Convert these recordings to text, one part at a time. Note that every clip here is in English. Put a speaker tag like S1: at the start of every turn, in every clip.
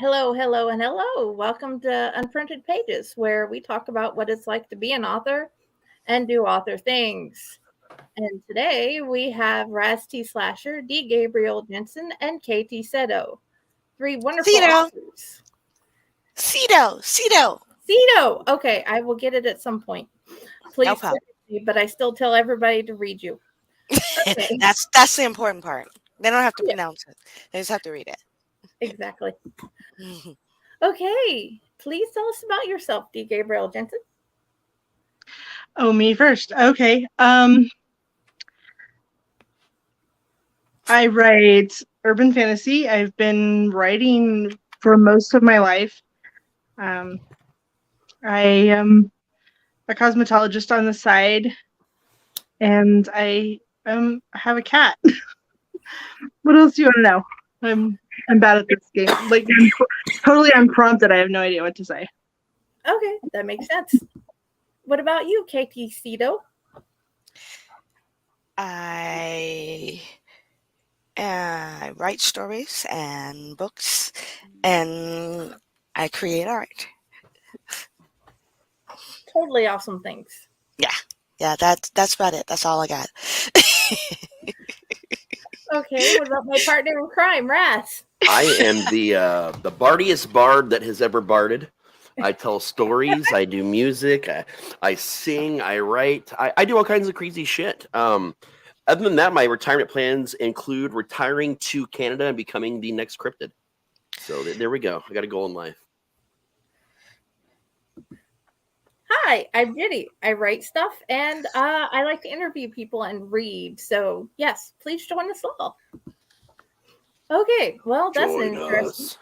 S1: Hello, hello, and hello. Welcome to Unprinted Pages, where we talk about what it's like to be an author and do author things. And today we have Raz T. Slasher, D. Gabrielle Jensen, and KT Seto, three wonderful
S2: Seto,
S1: authors.
S2: Seto.
S1: Seto! Okay, I will get it at some point.
S2: No
S1: Please
S2: problem.
S1: forgive me, but I still tell everybody to read you. Okay,
S2: that's the important part. They don't have to
S1: yeah,
S2: pronounce it. They just have to read it.
S1: exactly. Okay, please tell us about yourself, D. Gabrielle Jensen.
S3: Oh, me first. Okay. I write urban fantasy. I've been writing for most of my life. I am a cosmetologist on the side, and I have a cat. What else do you want to know? I'm bad at this game. Like totally unprompted. I have no idea what to say.
S1: Okay, that makes sense. What about you, KT Seto?
S2: I write stories and books, and I create art.
S1: Totally awesome things.
S2: Yeah. That's about it. That's all I got.
S1: Okay, what about my partner in crime, Raz?
S4: I am the bardiest bard that has ever barded. I tell stories. I do music. I sing. I write. I do all kinds of crazy shit. Other than that, my retirement plans include retiring to Canada and becoming the next cryptid. So there we go. I got a goal in life.
S1: Hi, I'm Ginny. I write stuff and I like to interview people and read. So, yes, please join us all. Okay, well, that's
S4: Join
S1: interesting.
S4: us.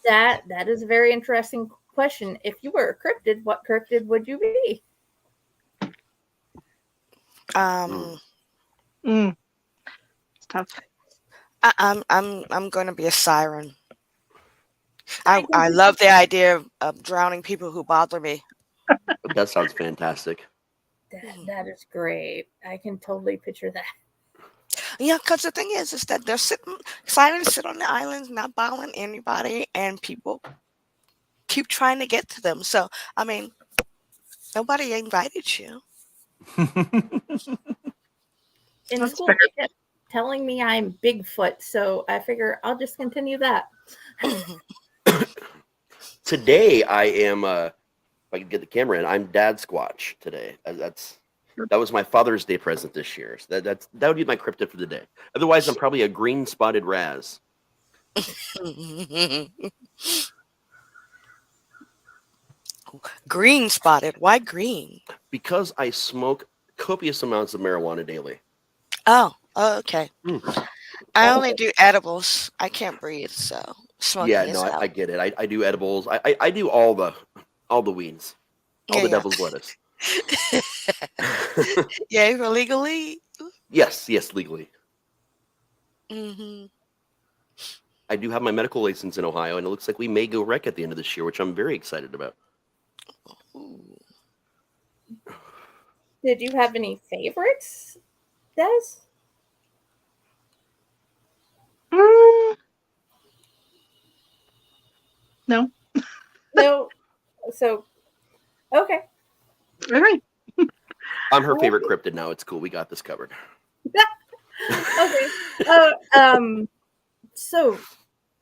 S1: That is a very interesting question. If you were a cryptid, what cryptid would you be?
S3: It's tough.
S2: I'm going to be a siren. I love the idea of drowning people who bother me.
S4: That sounds fantastic.
S1: That is great. I can totally picture that.
S2: Yeah, because the thing is that they're sirens sit on the islands, not bothering anybody, and people keep trying to get to them. So, I mean, nobody invited you.
S1: In
S3: That's
S1: school,
S3: fair.
S1: they kept telling me I'm Bigfoot, so I figure I'll just continue that.
S4: Today I am. If I can get the camera in, I'm Dad Squatch today. That was my Father's Day present this year. So that would be my cryptid for the day. Otherwise, I'm probably a green spotted Raz.
S2: Green spotted. Why green?
S4: Because I smoke copious amounts of marijuana daily.
S2: Oh, okay.
S4: Mm.
S2: I only do edibles. I can't breathe, so smoking
S4: Yeah,
S2: is
S4: no,
S2: out.
S4: I get it. I do edibles. I do all the weeds, all the devil's lettuce.
S2: Yeah, illegally.
S4: Yes, legally.
S2: Mm-hmm.
S4: I do have my medical license in Ohio, and it looks like we may go rec at the end of this year, which I'm very excited about.
S2: Ooh.
S1: Did you have any favorites, Des?
S3: No.
S1: No. So, okay.
S3: All right.
S4: I'm her favorite cryptid now. It's cool. We got this covered.
S1: Okay. So,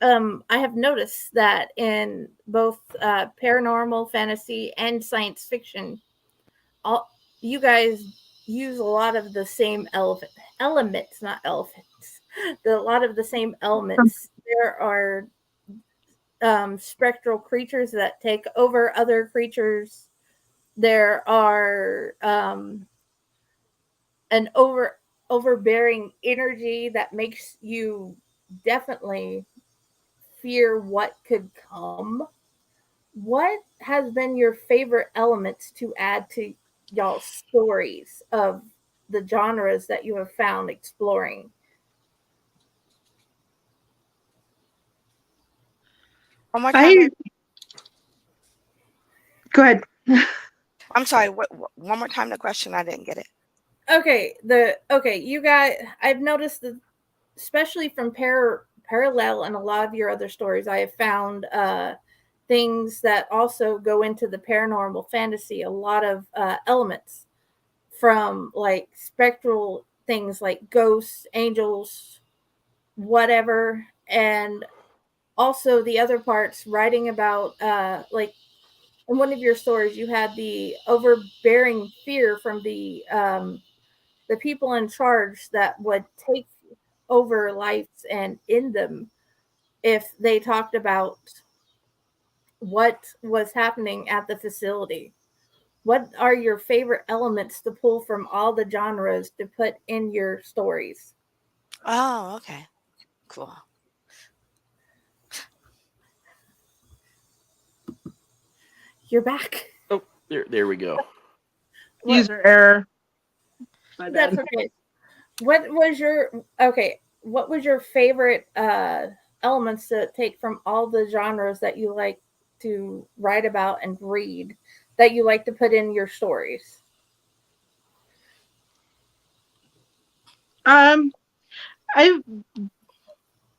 S1: I have noticed that in both paranormal fantasy and science fiction, you guys use a lot of the same elements, not elephants. A lot of the same elements. There are spectral creatures that take over other creatures. There are an overbearing energy that makes you definitely fear what could come. What has been your favorite elements to add to y'all's stories of the genres that you have found exploring?
S2: One more time.
S3: Go ahead.
S2: I'm sorry. One more time. The question. I didn't get it.
S1: Okay, you guys. I've noticed that, especially from parallel in a lot of your other stories. I have found things that also go into the paranormal fantasy, a lot of elements from like spectral things like ghosts, angels, whatever. And also the other parts writing about like in one of your stories you had the overbearing fear from the people in charge that would take over lives and end them if they talked about what was happening at the facility. What are your favorite elements to pull from all the genres to put in your stories?
S2: Oh, okay. Cool.
S1: You're back.
S4: Oh, there we go.
S1: What?
S3: User error. My
S1: That's
S3: bad.
S1: okay. What was your favorite elements to take from all the genres that you like to write about and read that you like to put in your stories?
S3: I've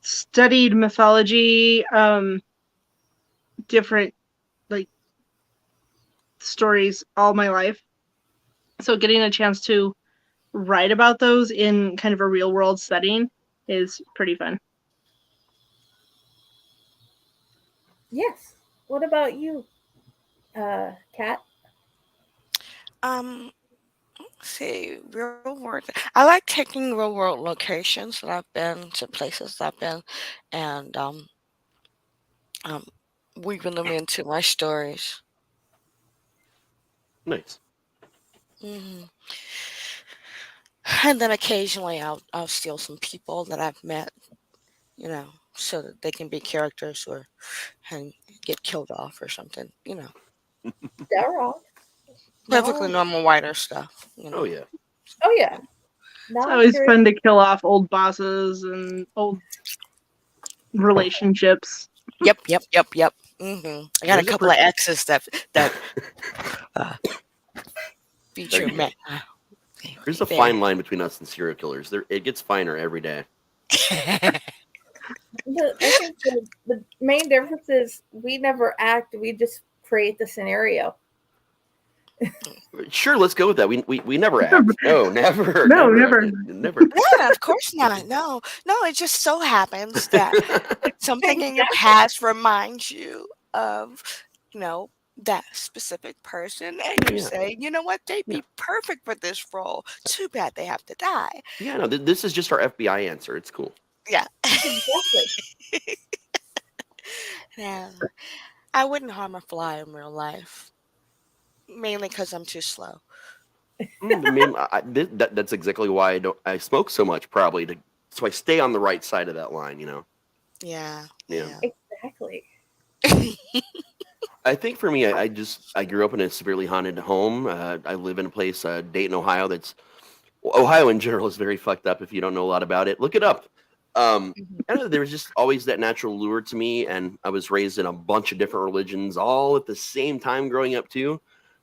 S3: studied mythology, different like stories all my life. So getting a chance to write about those in kind of a real world setting is pretty fun.
S1: Yes. What about you, Kat?
S2: Um, see, real world. I like taking real world locations that I've been to, places that I've been, and um, weaving them into my stories.
S4: Nice.
S2: hmm And then occasionally I'll steal some people that I've met, so that they can be characters or and get killed off or something.
S1: They're wrong.
S2: Perfectly
S1: No.
S2: normal writer stuff.
S4: Oh yeah.
S1: Oh yeah.
S3: It's
S1: Not
S3: always
S1: curious.
S3: fun to kill off old bosses and old relationships.
S2: Yep, yep, yep, yep. I got a
S4: There's a
S2: couple of exes that uh, feature
S4: There's
S2: men.
S4: a fine line between us and serial killers. It gets finer every day.
S1: I think the main difference is we never act; we just create the scenario.
S4: Sure, let's go with that. We never act. No, never,
S3: No,
S4: never,
S3: never.
S4: never.
S2: Yeah, of course not. No, no. It just so happens that something in your
S1: Exactly.
S2: past reminds you of, that specific person, and you
S4: Yeah.
S2: say, you know what, they'd
S4: Yeah.
S2: be perfect for this role. Too bad they have to die.
S4: Yeah, no, this is just our FBI answer. It's cool.
S2: Yeah.
S1: Exactly.
S2: Yeah. I wouldn't harm a fly in real life, mainly because I'm too slow.
S4: That's exactly why I smoke so much, probably so I stay on the right side of that line.
S2: Yeah.
S4: Yeah.
S1: Exactly.
S4: I think for me, I grew up in a severely haunted home. I live in a place, Dayton, Ohio. Ohio in general is very fucked up. If you don't know a lot about it, look it up. I don't know, there was just always that natural lure to me, and I was raised in a bunch of different religions, all at the same time growing up too.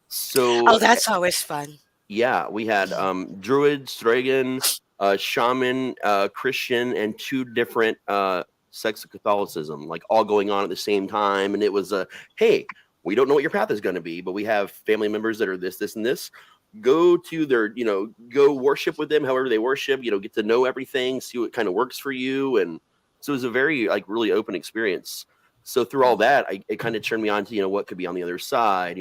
S4: So
S2: Oh, that's always fun.
S4: yeah, we had Druid, Stragan, Shaman, Christian, and two different sects of Catholicism, like all going on at the same time. And it was hey, we don't know what your path is going to be, but we have family members that are this, this, and this. Go to their, go worship with them, however they worship. Get to know everything, see what kind of works for you, and so it was a very really open experience. So through all that, it kind of turned me on to what could be on the other side.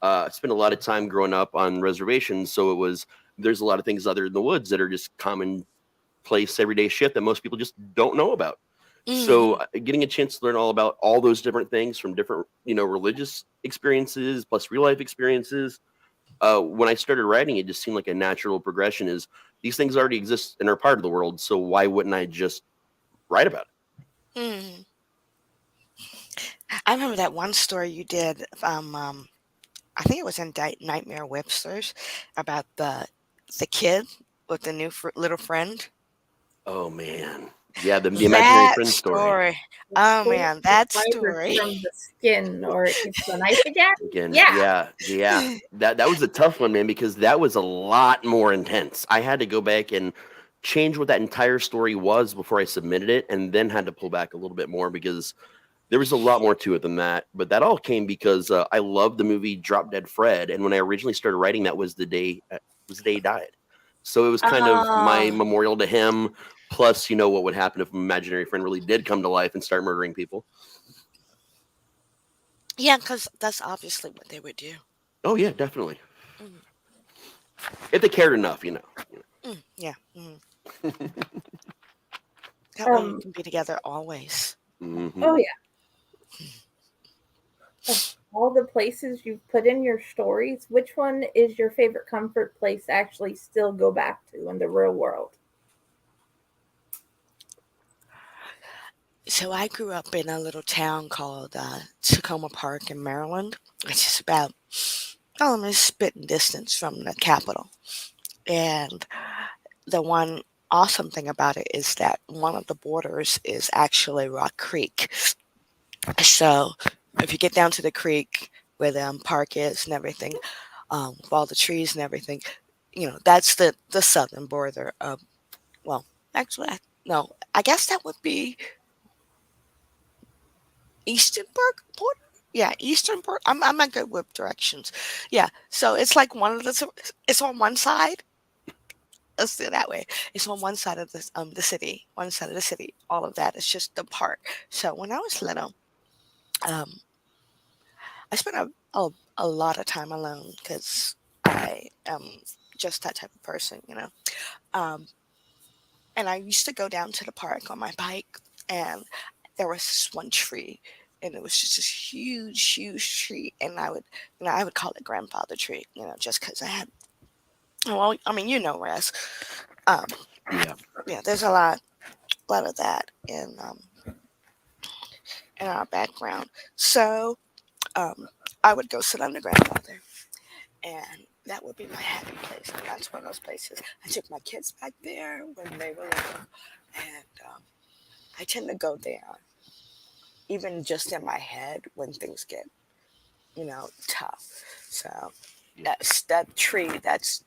S4: I spent a lot of time growing up on reservations, so there's a lot of things other in the woods that are just commonplace everyday shit that most people just don't know about. So getting a chance to learn all about all those different things from different religious experiences plus real life experiences. When I started writing, it just seemed like a natural progression. Is these things already exist and are part of the world, so why wouldn't I just write about it?
S2: Mm. I remember that one story you did. I think it was in Nightmare Webster's about the kid with the new little friend.
S4: Oh man, yeah, the imaginary
S2: That
S4: friend story.
S2: Oh man, that
S1: Fibers
S2: story.
S1: from the skin, or it's the knife again.
S4: Again,
S1: Yeah.
S4: yeah. That was a tough one, man, because that was a lot more intense. I had to go back and change what that entire story was before I submitted it, and then had to pull back a little bit more because there was a lot more to it than that. But that all came because I loved the movie Drop Dead Fred, and when I originally started writing, that was the day he died. So it was kind of my
S2: Ah,
S4: memorial to him. Plus, what would happen if an imaginary friend really did come to life and start murdering people.
S2: yeah, because that's obviously what they would do.
S4: Oh yeah, definitely.
S2: Mm,
S4: If they cared enough.
S2: yeah. That way you
S1: Um,
S2: can be together always.
S4: Hmm.
S1: oh yeah. Of all the places you've put in your stories, which one is your favorite comfort place to actually still go back to in the real world?
S2: So I grew up in a little town called Tacoma Park in Maryland. It's just about, I'm a spitting distance from the capital. And the one awesome thing about it is that one of the borders is actually Rock Creek. So if you get down to the creek where the park is and everything, with all the trees and everything, that's the southern border of, well, actually, no, I guess that would be Eastern border. Yeah, Eastern border. I'm not good with directions. Yeah, so it's like it's on one side. Let's do it that way. It's on one side of the city, one side of the city. All of that is just the park. So when I was little, um, I spent a lot of time alone because I am just that type of person. Um, and I used to go down to the park on my bike, and there was this one tree, and it was just this huge, huge tree, and I would call it grandfather tree, just because I had. Well, I mean, Res. Um,
S4: Yeah.
S2: yeah, there's a lot of that in our background. So I would go sit under grandfather, and that would be my happy place. And that's one of those places. I took my kids back there when they were little, and I tend to go there, even just in my head when things get, tough. So that's that tree, that's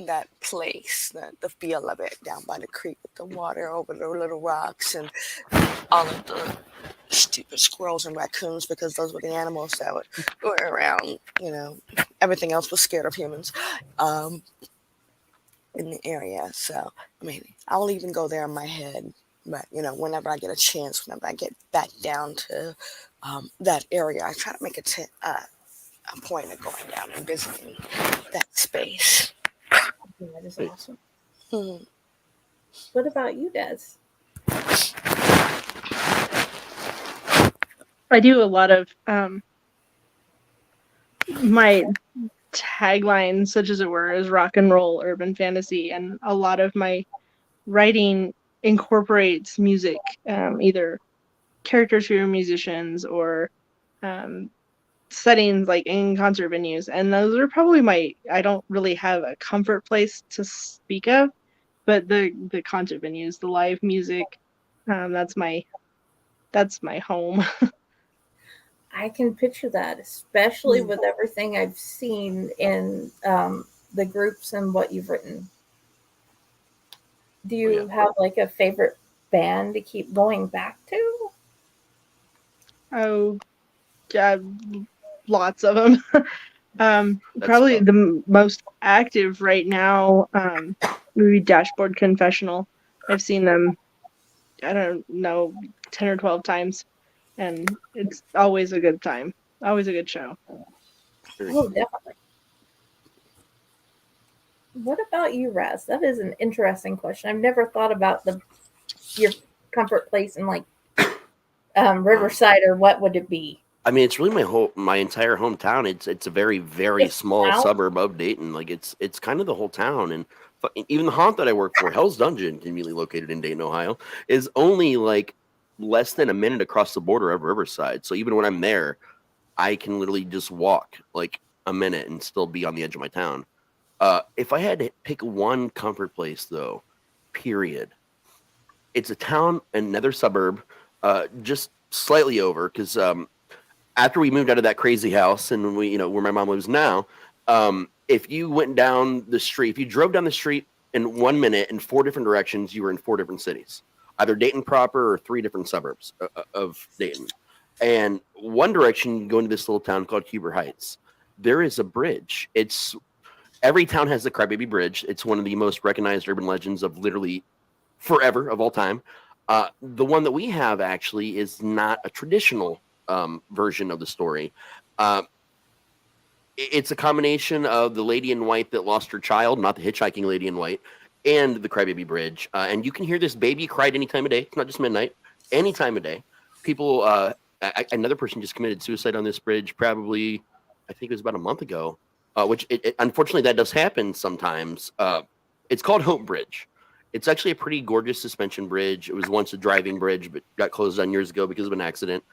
S2: that place, the feel of it down by the creek with the water over the little rocks and all of the stupid squirrels and raccoons because those were the animals that were around. Everything else was scared of humans um, in the area. So, I mean, I'll even go there in my head. But, whenever I get a chance, whenever I get back down to that area, I try to make a point of going down and visiting that space.
S1: That is
S4: Hey.
S1: awesome.
S2: Hmm.
S1: What about you, Des?
S3: I do a lot of my tagline, such as it were, is rock and roll urban fantasy, and a lot of my writing incorporates music, either characters who are musicians or um, settings like in concert venues. And those are probably I don't really have a comfort place to speak of, but the concert venues, the live music, that's my home.
S1: I can picture that, especially
S2: Hmm.
S1: with everything I've seen in the groups and what you've written. Do
S4: Oh yeah.
S1: you have like a favorite band to keep going back to?
S3: Oh, yeah, lots of them.
S4: That's
S3: Probably the most active right now, would be Dashboard Confessional. I've seen them, I don't know, 10 or 12 times, and it's always a good time. Always a good show.
S4: very
S1: Oh,
S4: cool.
S1: definitely. What about you, Raz? That is an interesting question. I've never thought about your comfort place in like
S4: Um,
S1: Riverside, or what would it be?
S4: I mean, it's really my entire hometown. It's a very very
S1: Just
S4: small
S1: now?
S4: suburb of Dayton. Like it's kind of the whole town, and even the haunt that I work for, Hell's Dungeon, conveniently located in Dayton, Ohio, is only like less than a minute across the border of Riverside. So even when I'm there, I can literally just walk like a minute and still be on the edge of my town. If I had to pick one comfort place, though, period, it's a town, another suburb, just slightly over because after we moved out of that crazy house and where my mom lives now, if you went down the street, if you drove down the street in 1 minute in 4 different directions, you were in 4 different cities, either Dayton proper or 3 different suburbs of Dayton. And one direction, you go into this little town called Huber Heights. There is a bridge. Every town has the Crybaby Bridge. It's one of the most recognized urban legends of literally forever, of all time. The one that we have actually is not a traditional version of the story. It's a combination of the lady in white that lost her child, not the hitchhiking lady in white, and the Crybaby Bridge. And you can hear this baby cry at any time of day. It's not just midnight, any time of day. People, another person just committed suicide on this bridge probably, I think it was about a month ago, which unfortunately that does happen sometimes. It's called Hope Bridge. It's actually a pretty gorgeous suspension bridge. It was once a driving bridge, but got closed down years ago because of an accident.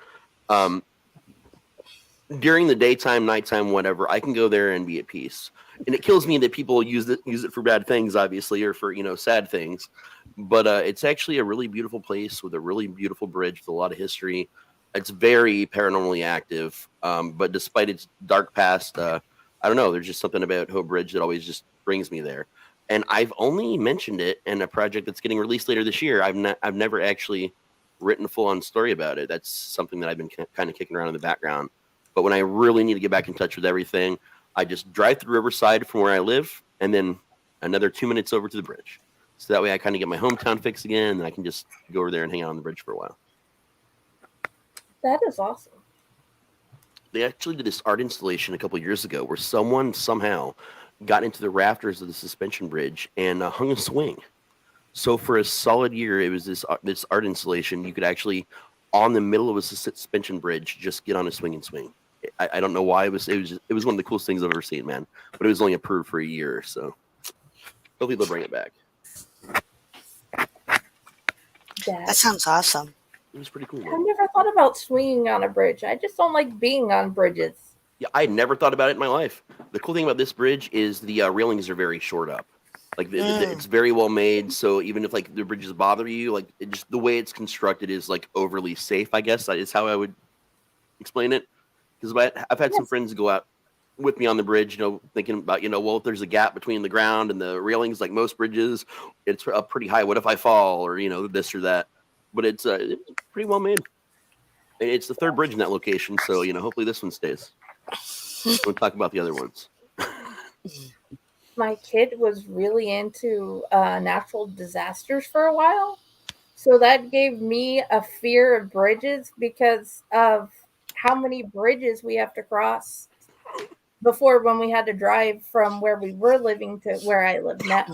S4: During the daytime, nighttime, whatever, I can go there and be at peace. And it kills me that people use it for bad things, obviously, or for sad things. But it's actually a really beautiful place with a really beautiful bridge with a lot of history. It's very paranormally active. But despite its dark past, I don't know. There's just something about Hope Bridge that always just brings me there. And I've only mentioned it in a project that's getting released later this year. I've never actually written a full-on story about it. That's something that I've been kind of kicking around in the background. But when I really need to get back in touch with everything, I just drive through Riverside from where I live, and then another 2 minutes over to the bridge. So that way I kind of get my hometown fix again, and I can just go over there and hang out on the bridge for a while.
S1: That is awesome.
S4: They actually did this art installation a couple of years ago where someone somehow got into the rafters of the suspension bridge and hung a swing. So for a solid year, it was this art installation. You could actually, on the middle of a suspension bridge, just get on a swing and swing. I don't know why it was one of the coolest things I've ever seen, man. But it was only approved for a year, so hopefully they'll bring it back.
S2: That sounds awesome.
S4: It was pretty cool.
S1: I never thought about swinging on a bridge. I just don't like being on bridges.
S4: Yeah, I never thought about it in my life. The cool thing about this bridge is the railings are very short up. Like it's very well made, so even if like the bridges bother you, like just the way it's constructed is like overly safe. I guess is how I would explain it. Because I've had some friends go out with me on the bridge, thinking about well, if there's a gap between the ground and the railings, like most bridges, it's up pretty high. What if I fall, or this or that? But it's pretty well made. And it's the third bridge in that location, so hopefully this one stays. We'll talk about the other ones.
S1: My kid was really into natural disasters for a while. So that gave me a fear of bridges because of how many bridges we have to cross before when we had to drive from where we were living to where I live now.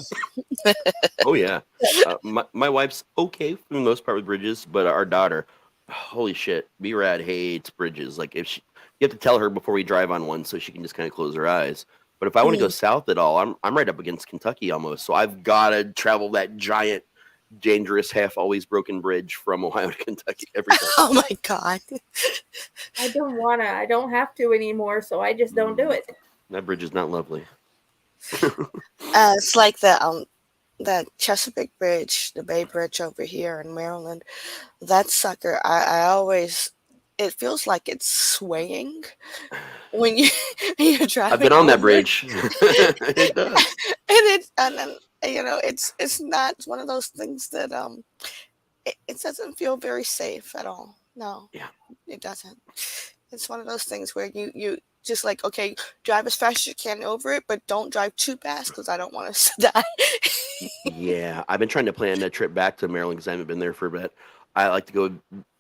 S4: Oh, yeah. My wife's okay for the most part with bridges, but our daughter, holy shit, B-Rad hates bridges. Like you have to tell her before we drive on one so she can just kind of close her eyes. But if I want to go south at all, I'm right up against Kentucky almost. So I've got to travel that giant, dangerous, half always broken bridge from Ohio to Kentucky every time.
S2: Oh my God.
S1: I don't want to. I don't have to anymore, so I just don't do it.
S4: That bridge is not lovely.
S2: It's like the Chesapeake Bridge, the Bay Bridge over here in Maryland. That sucker, I always... It feels like it's swaying when you're driving.
S4: I've been on that bridge. It does.
S2: And then it's not. It's one of those things that it doesn't feel very safe at all. No.
S4: Yeah.
S2: It doesn't. It's one of those things where you just like, okay, drive as fast as you can over it, but don't drive too fast because I don't want to die.
S4: Yeah, I've been trying to plan a trip back to Maryland because I haven't been there for a bit. I like to go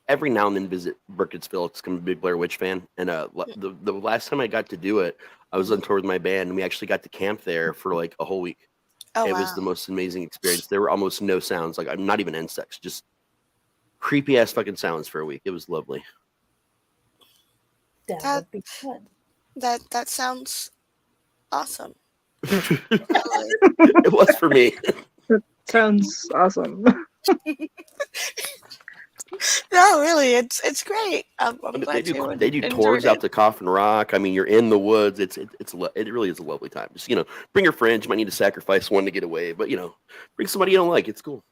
S4: every now and then visit Burkittsville. It's I'm a big Blair Witch fan, and the last time I got to do it, I was on tour with my band, and we actually got to camp there for like a whole week.
S2: Oh,
S4: it
S2: wow.
S4: was the most amazing experience. There were almost no sounds, like not even insects, just creepy ass fucking sounds for a week. It was lovely.
S1: That would be fun.
S2: That sounds awesome.
S4: It was for me.
S3: That sounds awesome.
S2: No, really, it's great. I'm glad
S4: they do tours out to Coffin Rock. I mean, you're in the woods. It really is a lovely time. Just bring your friends. You might need to sacrifice one to get away, but bring somebody you don't like. It's cool.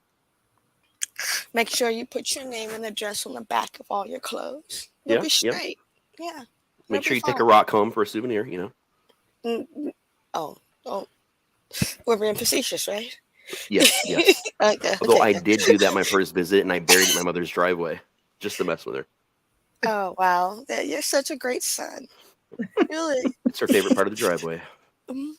S2: Make sure you put your name and address on the back of all your clothes. You'll be straight. Yeah.
S4: Make sure you take a rock home for a souvenir.
S2: Oh, we're being facetious, right?
S4: Yes, yes.
S2: Okay.
S4: Although I
S2: Okay.
S4: did do that my first visit, and I buried it in my mother's driveway just to mess with her.
S2: Oh wow, you're such a great son. Really.
S4: It's her favorite part of the driveway.
S2: hmm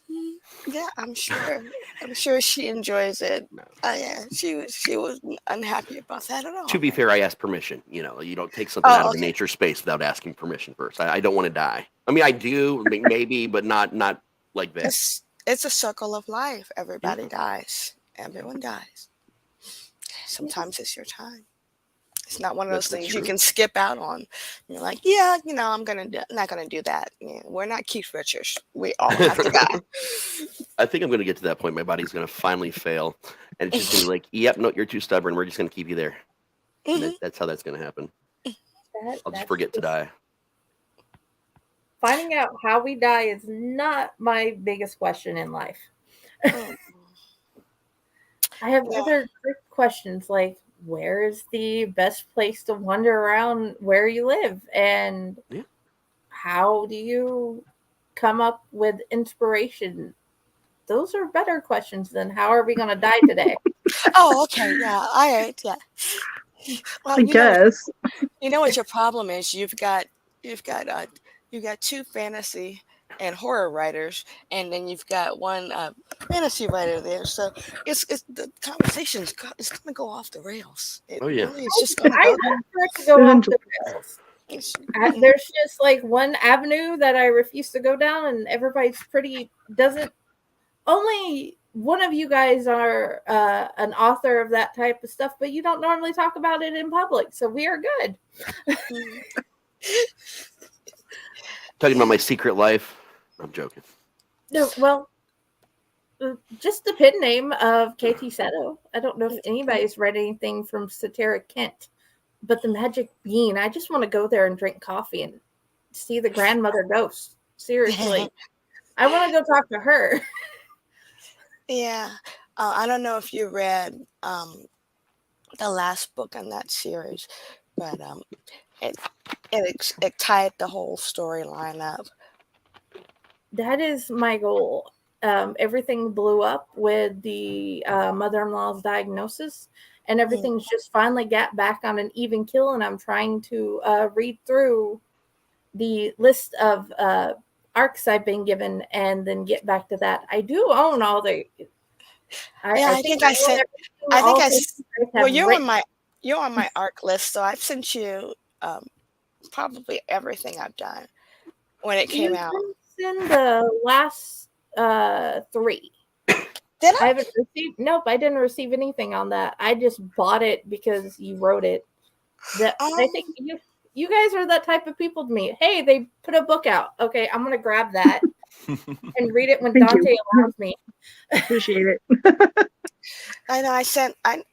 S2: Yeah, I'm sure. I'm sure she enjoys it.
S4: No.
S2: Yeah, she was unhappy about that at
S4: To
S2: all.
S4: be
S2: Right?
S4: fair, I asked permission. You don't take something out
S2: Oh,
S4: of a
S2: okay.
S4: nature space without asking permission first. I don't want to die. I mean, I do, maybe, but not like that.
S2: It's a circle of life.
S4: Yeah.
S2: Everybody dies. Everyone dies. Sometimes it's your time. It's not one of those
S4: That's
S2: things you
S4: true.
S2: can skip out on. You're like, yeah, I'm not gonna do that. Yeah, we're not Keith Richards. We all have to die.
S4: I think I'm going to get to that point. My body's going to finally fail, and it's just going to be like, "Yep, no, you're too stubborn. We're just going to keep you there." And
S2: Mhm.
S4: that's how that's going to happen. I'll just
S1: That's
S4: forget to die.
S1: finding out how we die is not my biggest question in life.
S2: Mm.
S1: I have
S2: Yeah.
S1: other quick questions like where is the best place to wander around where you live? And
S4: Yeah.
S1: how do you come up with inspiration? Those are better questions than how are we going to die today?
S2: Oh, okay. Yeah. All right. Yeah. Well,
S3: I guess.
S2: you know what your problem is. You've got two fantasy and horror writers, and then you've got one fantasy writer there. So it's the conversation's it's gonna go off the rails. It
S4: Oh, yeah.
S2: really is just gonna
S1: I
S2: go.
S1: hope for it to go off the rails.
S2: It's,
S1: There's just like one avenue that I refuse to go down, and everybody's doesn't. Only one of you guys are an author of that type of stuff, but you don't normally talk about it in public, so we are good.
S2: mm,
S4: Talking about my secret life. I'm joking.
S1: No, well, just the pen name of KT Seto. I don't know if anybody's read anything from Satiric Kent, but the Magic Bean. I just want to go there and drink coffee and see the grandmother ghost. Seriously, I want to go talk to her.
S2: yeah. I don't know if you read the last book in that series, but it tied the whole storyline up.
S1: That is my goal. Everything blew up with the mother-in-law's diagnosis, and everything's just finally got back on an even keel. And I'm trying to read through the list of arcs I've been given, and then get back to that. I do own all the.
S2: I think I sent. I think well, you're on my arc list, so I've sent you probably everything I've done when it came out.
S1: In the last 3.
S2: Did I?
S1: I haven't received. Nope, I didn't receive anything on that. I just bought it because you wrote it. I think you guys are that type of people to me. Hey, they put a book out. Okay, I'm gonna grab that and read it when
S3: Thank
S1: Dante
S3: you.
S1: allows me.
S3: Appreciate it.
S2: I know I sent. I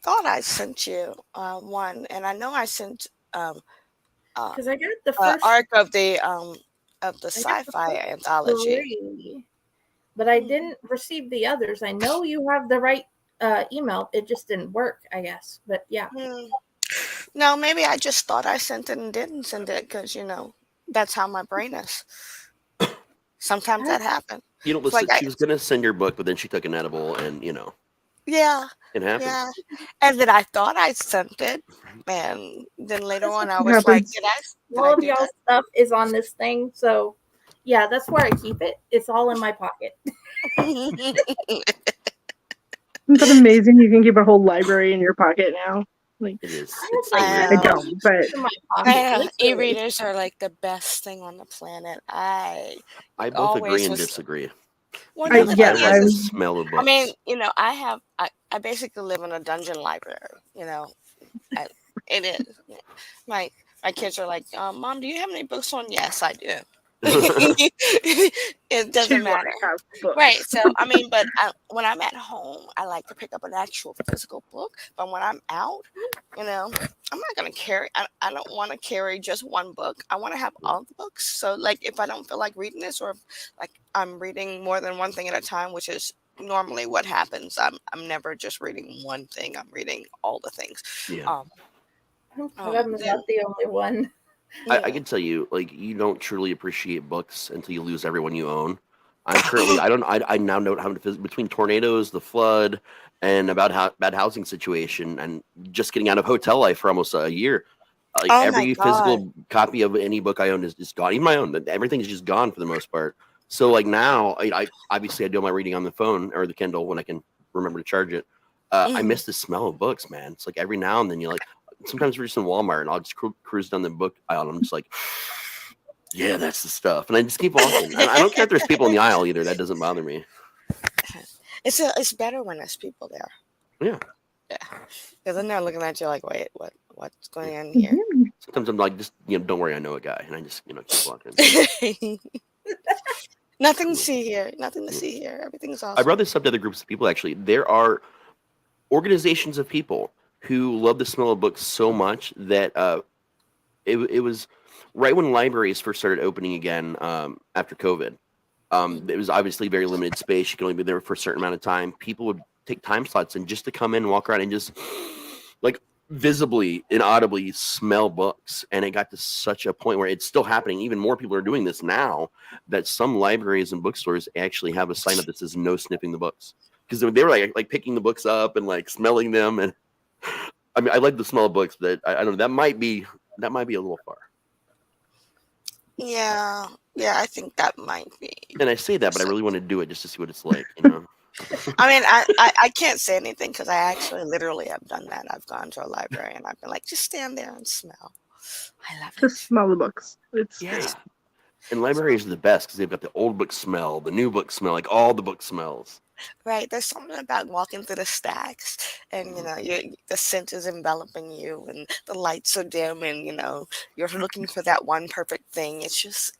S2: thought I sent you one, and I know I sent
S1: Because I got the first
S2: arc of the
S1: I got the
S2: sci-fi
S1: first
S2: anthology.
S1: 3, but I didn't receive the others. I know you have the right email. It just didn't work, I guess. But yeah.
S2: No, maybe I just thought I sent it and didn't send it because that's how my brain is. Sometimes that happens.
S4: Listen, she was gonna send your book, but then she took an edible, and
S2: Yeah.
S4: it happens.
S2: Yeah. And then I thought I sent it, and then later on I
S3: It
S2: was like,
S3: happens.
S2: did I
S1: All of
S2: do
S1: y'all's stuff is on this thing, so yeah, that's where I keep it. It's all in my pocket.
S2: that?
S3: Isn't that amazing? You can keep a whole library in your pocket now. Like,
S4: It is.
S2: I
S3: I don't, but
S1: in my pocket.
S2: e-readers are like the best thing on the planet. I
S4: both agree and disagree.
S2: Well,
S3: I
S2: no,
S3: like
S4: the smell of books.
S2: I mean, I basically live in a dungeon library. It is. My kids are like, Mom, do you have any books on? Yes, I do. It doesn't matter. Right. So, I mean, but when I'm at home, I like to pick up an actual physical book. But when I'm out, I'm not going to carry, I don't want to carry just one book. I want to have all the books. So, like, if I don't feel like reading this, or if, like, I'm reading more than one thing at a time, which is normally what happens. I'm never just reading one thing. I'm reading all the things.
S4: Yeah.
S1: I'm not the only one.
S4: I can tell you, like, you don't truly appreciate books until you lose everyone you own. I'm currently I now know how to between tornadoes, the flood, and about how bad housing situation, and just getting out of hotel life for almost a year. Like
S2: Oh my
S4: every
S2: God.
S4: physical copy of any book I own is just gone. Even my own, everything's just gone for the most part. So like now, I obviously I do my reading on the phone or the Kindle when I can remember to charge it. I
S2: Mhm.
S4: miss the smell of books, man. It's like every now and then you like. Sometimes we're just in Walmart and I'll just cruise down the book aisle and I'm just like, yeah, that's the stuff. And I just keep walking. I don't care if there's people in the aisle either. That doesn't bother me.
S2: It's better when there's people there.
S4: Yeah.
S2: Yeah. Because then they're looking at you like, wait, what's going on here?
S4: Sometimes I'm like, just don't worry, I know a guy, and I just keep walking.
S2: Nothing to see here. Nothing to see here. Everything's
S4: I
S2: awesome.
S4: brought this up to other groups of people. Actually, there are organizations of people who love the smell of books so much that it was right when libraries first started opening again after COVID. It was obviously very limited space. You could only be there for a certain amount of time. People would take time slots and just to come in, walk around, and just like visibly, inaudibly smell books. And it got to such a point where it's still happening. Even more people are doing this now. That some libraries and bookstores actually have a sign up that says "No sniffing the books" because they were like picking the books up and like smelling them. And I mean, I like the smell of books, but I don't know. That might be a little far.
S2: Yeah. Yeah, I think that might be.
S4: And I say that, but I really want to do it just to see what it's like,
S2: I mean, I can't say anything because I actually literally have done that. I've gone to a library and I've been like, just stand there and smell. I love
S3: Just
S2: it.
S3: smell the books.
S4: Yeah. And libraries are the best because they've got the old book smell, the new book smell, like all the book smells.
S2: Right. There's something about walking through the stacks and, the scent is enveloping you and the lights are dim and, you're looking for that one perfect thing. It's just,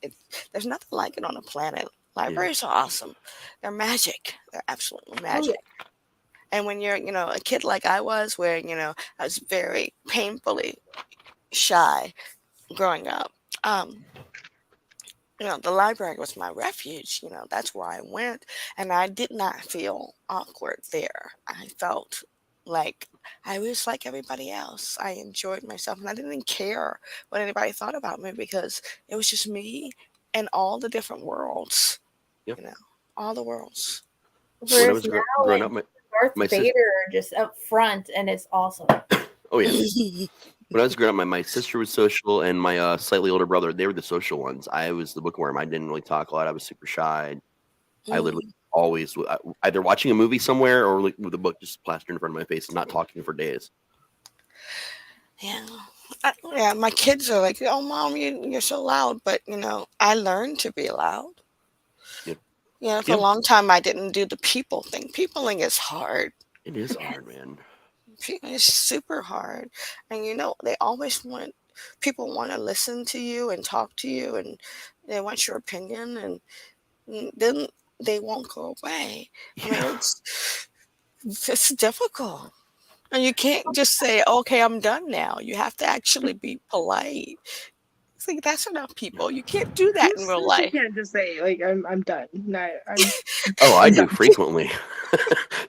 S2: there's nothing like it on the planet. Libraries are awesome. They're magic. They're absolutely
S1: Oh, yeah.
S2: magic. And when you're, a kid like I was, where, I was very painfully shy growing up, the library was my refuge. That's where I went. And I did not feel awkward there. I felt like I was like everybody else. I enjoyed myself and I didn't care what anybody thought about me because it was just me and all the different worlds,
S4: Yep.
S2: all the worlds.
S4: When I
S1: Whereas
S4: was
S1: now,
S4: growing
S1: like
S4: up, my
S1: Darth
S4: sister.
S1: Vader just up front, and it's awesome.
S4: Oh yeah. When I was growing up, my sister was social, and my slightly older brother, they were the social ones. I was the bookworm. I didn't really talk a lot. I was super shy. I literally always either watching a movie somewhere or like with a book just plastered in front of my face and not talking for days.
S2: Yeah. Yeah, my kids are like, "Oh, mom, you're so loud," but I learned to be loud.
S4: Yeah.
S2: For a long time, I didn't do the people thing. Peopling is hard.
S4: It is hard, man.
S2: It's super hard, and they always people want to listen to you and talk to you, and they want your opinion, and then they won't go away. I mean, it's difficult. And you can't just say, "Okay, I'm done now." You have to actually be polite. It's like that's enough, people. You can't do that in real
S3: You
S2: life.
S3: can't just say like I'm done. No,
S4: Oh, I
S3: I'm
S4: do
S3: done.
S4: frequently.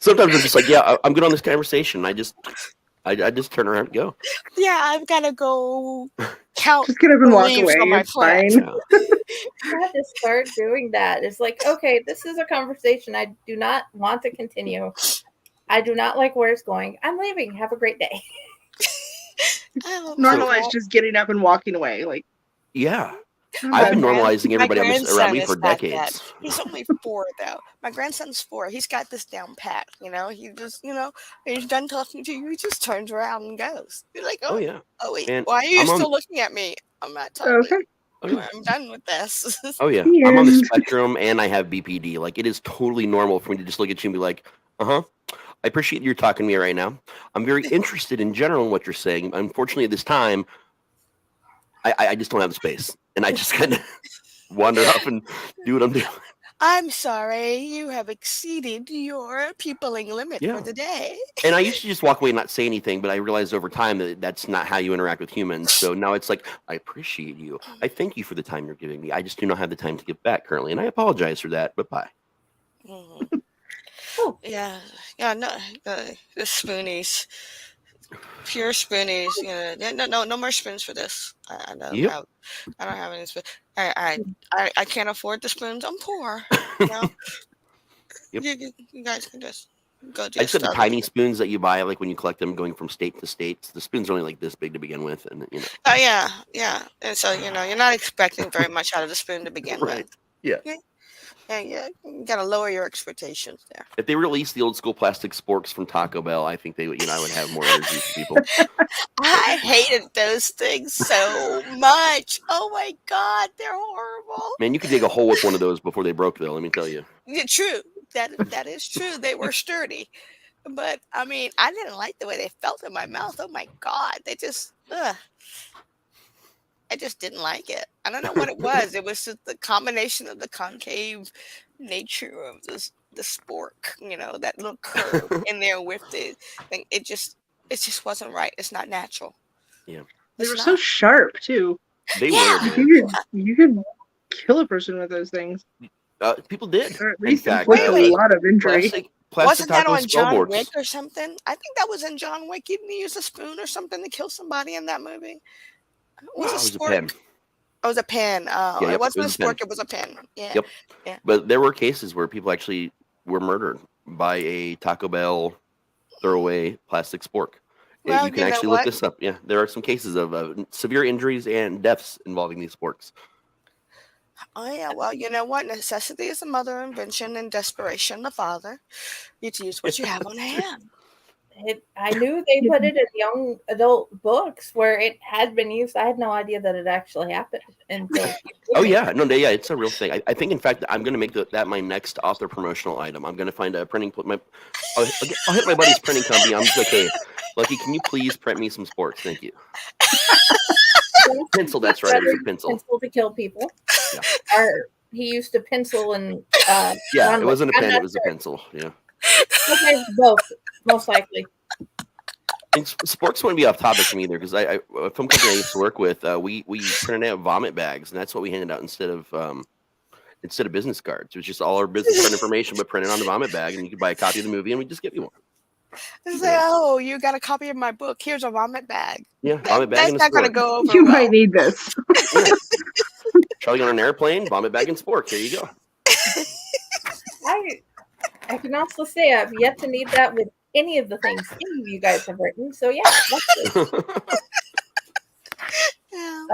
S4: Sometimes I'm just like, yeah, I'm good on this conversation. I just turn around and go.
S2: Yeah, I've got to go count
S3: Just get up and
S2: the
S3: walk
S2: leaves
S3: away.
S2: on my
S3: It's
S2: plant.
S3: fine.
S1: I have to start doing that. It's like, okay, this is a conversation I do not want to continue. I do not like where it's going. I'm leaving. Have a great day.
S3: Normalize just getting up and walking away. Like,
S4: yeah. I've been normalizing everybody around me for decades.
S2: He's only 4 though. My grandson's 4. He's got this down pat. He just, he's done talking to you. He just turns around and goes. You're like,
S4: Oh yeah.
S2: Oh wait,
S4: And
S2: why are you still looking at me? I'm not talking.
S3: okay.
S2: I'm done with this.
S4: Oh yeah. I'm on the spectrum and I have BPD. Like it is totally normal for me to just look at you and be like, I appreciate you're talking to me right now. I'm very interested in general in what you're saying. Unfortunately, at this time, I just don't have the space. And I just kind of wander off and do what I'm doing.
S2: I'm sorry, you have exceeded your peopling limit for the day.
S4: And I used to just walk away and not say anything, but I realized over time that that's not how you interact with humans. So now it's like, I appreciate you. I thank you for the time you're giving me. I just do not have the time to give back currently. And I apologize for that, but bye.
S2: Yeah, no, the spoonies. Pure spoonies. No more spoons for this. I don't
S4: Yep.
S2: have. I don't have any spoons. I can't afford the spoons. I'm poor. No,
S4: Yep.
S2: you guys can just go do
S4: I just got the
S2: stuff.
S4: tiny spoons that you buy, like when you collect them, going from state to state. The spoons are only like this big to begin with, and
S2: Oh yeah. And so you're not expecting very much out of the spoon to begin with.
S4: right. Yeah.
S2: Yeah. You gotta lower your expectations there.
S4: If they released the old school plastic sporks from Taco Bell, I think they would, I would have more energy for people.
S2: I hated those things so much. Oh my god, they're horrible.
S4: Man, you could dig a hole with one of those before they broke, though. Let me tell you.
S2: Yeah, true. That is true. They were sturdy. But I mean, I didn't like the way they felt in my mouth. Oh my god, they just I just didn't like it. I don't know what it was. It was just the combination of the concave nature of the spork, that little curve in there with the thing. It just wasn't right. It's not natural.
S4: Yeah.
S3: They
S2: It's
S3: were so
S2: not.
S3: sharp too.
S4: They
S2: Yeah.
S4: were, man.
S3: You could kill a person with those things,
S4: People did.
S3: or at
S4: In
S3: least
S4: fact,
S3: inflict a
S2: Wait.
S3: lot of injury.
S4: plastic
S2: Wasn't that
S4: taco
S2: on John
S4: spellboards.
S2: Wick or something? I think that was in John Wick. Didn't he use a spoon or something to kill somebody in that movie? Was
S4: It
S2: a
S4: was a
S2: spork?
S4: pen.
S2: Oh, it was a pen. Oh,
S4: Yeah,
S2: it
S4: yep,
S2: wasn't a
S4: it was a pen.
S2: spork. It was a pen. Yeah.
S4: Yep.
S2: Yeah.
S4: But there were cases where people actually were murdered by a Taco Bell throwaway plastic spork.
S2: Well,
S4: You can
S2: you know
S4: actually look
S2: what?
S4: this up. Yeah, there are some cases of severe injuries and deaths involving these sporks.
S2: Oh yeah. Well, you know what? Necessity is the mother of invention, and desperation the father. You to use what you have on hand.
S1: I knew they put it in young adult books where it had been used. I had no idea that it actually happened until.
S4: Oh yeah, no, yeah, it's a real thing. I think, in fact, I'm going to make that my next author promotional item. I'm going to find a printing. I'll hit my buddy's printing company. I'm just like, hey, Lucky, can you please print me some sporks? Thank you. Pencil, that's right. It was a pencil.
S1: Pencil to kill people.
S4: Yeah.
S1: Or he used a pencil and.
S4: Yeah, it wasn't a pen. It was a pencil. Yeah.
S1: Okay, both most likely.
S4: And sporks wouldn't be off topic from either, because a film company I used to work with, we printed out vomit bags, and that's what we handed out instead of business cards. It was just all our business card information, but printed on the vomit bag, and you could buy a copy of the movie, and we just give you one.
S2: It's like, oh, you got a copy of my book. Here's a vomit bag.
S4: Yeah, vomit bag
S2: That's
S4: and a
S2: not going to
S4: spork.
S2: go over
S3: You
S2: well.
S3: might need this.
S4: Yeah. Traveling on an airplane, vomit bag and spork. There you go.
S1: I can also say I've yet to need that with any of the things any of you guys have written. So yeah, that's good.
S2: Yeah.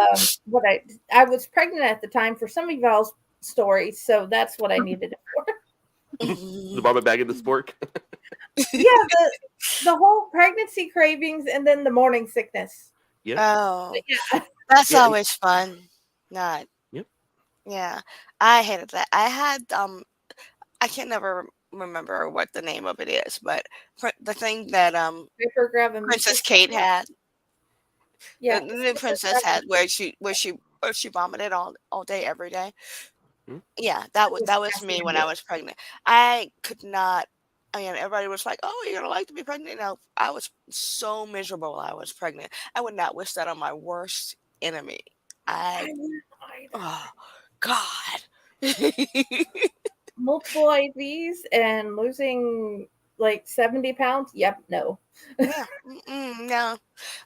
S1: What I was pregnant at the time for some of y'all's stories, so that's what I needed it for.
S4: The vomit bag and the spork.
S1: Yeah, the whole pregnancy cravings and then the morning sickness.
S4: Yeah.
S2: Oh,
S1: Yeah.
S2: that's
S4: Yeah.
S2: always fun. Not.
S4: Yep.
S2: Yeah, I hated that. I had I can't never remember what the name of it is, but the thing that
S1: Hyper gravimesis.
S2: Princess Kate had,
S1: Yeah.
S2: the new princess had, where she vomited all day every day.
S4: Hmm?
S2: Yeah, that was me when I was pregnant. I could not. I mean, everybody was like, "Oh, you're gonna like to be pregnant." No, I was so miserable while I was pregnant. I would not wish that on my worst enemy. Oh God.
S1: Multiple IVs and losing like 70 pounds. Yep, no.
S2: Yeah, no.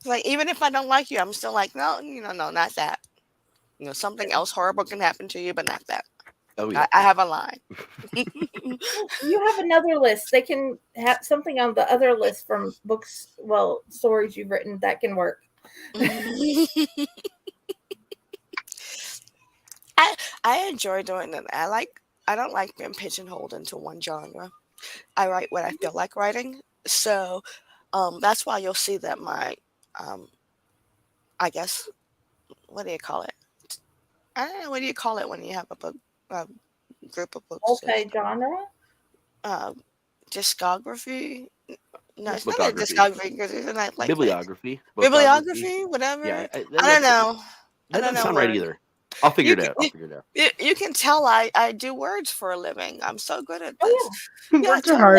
S2: Like, even if I don't like you, I'm still like, no, no, not that. Something else horrible can happen to you, but not that.
S4: Oh yeah.
S2: I have a line.
S1: You have another list. They can have something on the other list from books, stories you've written that can work.
S2: I enjoy doing it. I don't like being pigeonholed into one genre. I write what I feel like writing. So that's why you'll see that my I guess, what do you call it? I don't know, what do you call it when you have a book group of books?
S1: Multi-genre?
S2: Discography? No, it's not a
S4: Bookography.
S2: discography because it's not like
S4: Bibliography.
S2: bibliography, whatever.
S4: Yeah,
S2: I don't know.
S4: That doesn't sound
S2: words.
S4: right either. I'll figure it out.
S2: You can tell I do words for a living. I'm so good at this.
S1: Oh,
S2: Yeah,
S3: Words are hard.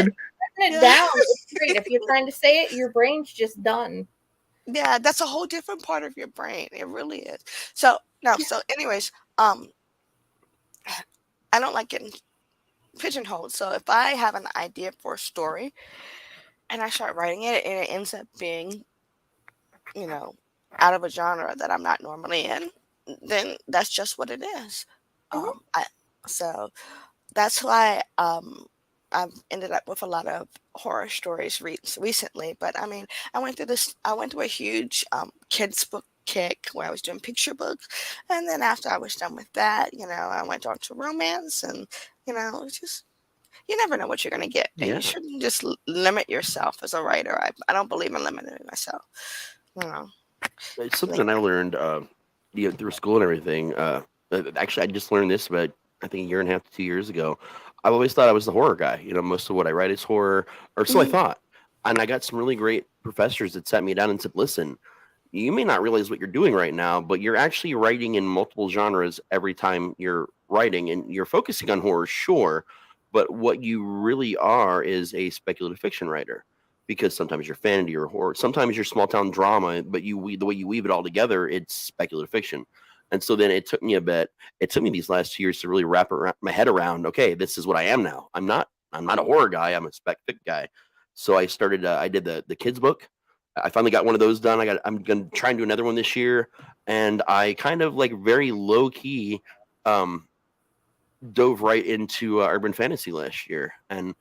S1: Writing it down is great. If you're trying to say it, your brain's just done.
S2: Yeah, that's a whole different part of your brain. It really is. So anyways, I don't like getting pigeonholed. So if I have an idea for a story and I start writing it and it ends up being you know, out of a genre that I'm not normally in, then that's just what it is.
S1: Mhm.
S2: I so that's why I've ended up with a lot of horror stories recently. But I mean, I went through a huge kids book kick where I was doing picture books, and then after I was done with that, I went on to romance, and it's just you never know what you're gonna get, and you
S4: Yeah.
S2: shouldn't just limit yourself as a writer. I don't believe in limiting myself. You know,
S4: It's something
S2: like,
S4: that I learned, through school and everything. Actually, I just learned this about I think a year and a half to 2 years ago. I've always thought I was the horror guy. Most of what I write is horror, or so I
S2: mhm,
S4: thought. And I got some really great professors that sat me down and said, "Listen, you may not realize what you're doing right now, but you're actually writing in multiple genres every time you're writing, and you're focusing on horror, sure, but what you really are is a speculative fiction writer." Because sometimes you're fantasy or horror, sometimes you're small town drama, but the way you weave it all together, it's speculative fiction. And so then it took me these last 2 years to really wrap my head around, okay, this is what I am now. I'm not a horror guy. I'm a spec fic guy. So I did the kids book. I finally got one of those done. I'm gonna try and do another one this year. And I kind of like very low key, um, dove right into urban fantasy last year, and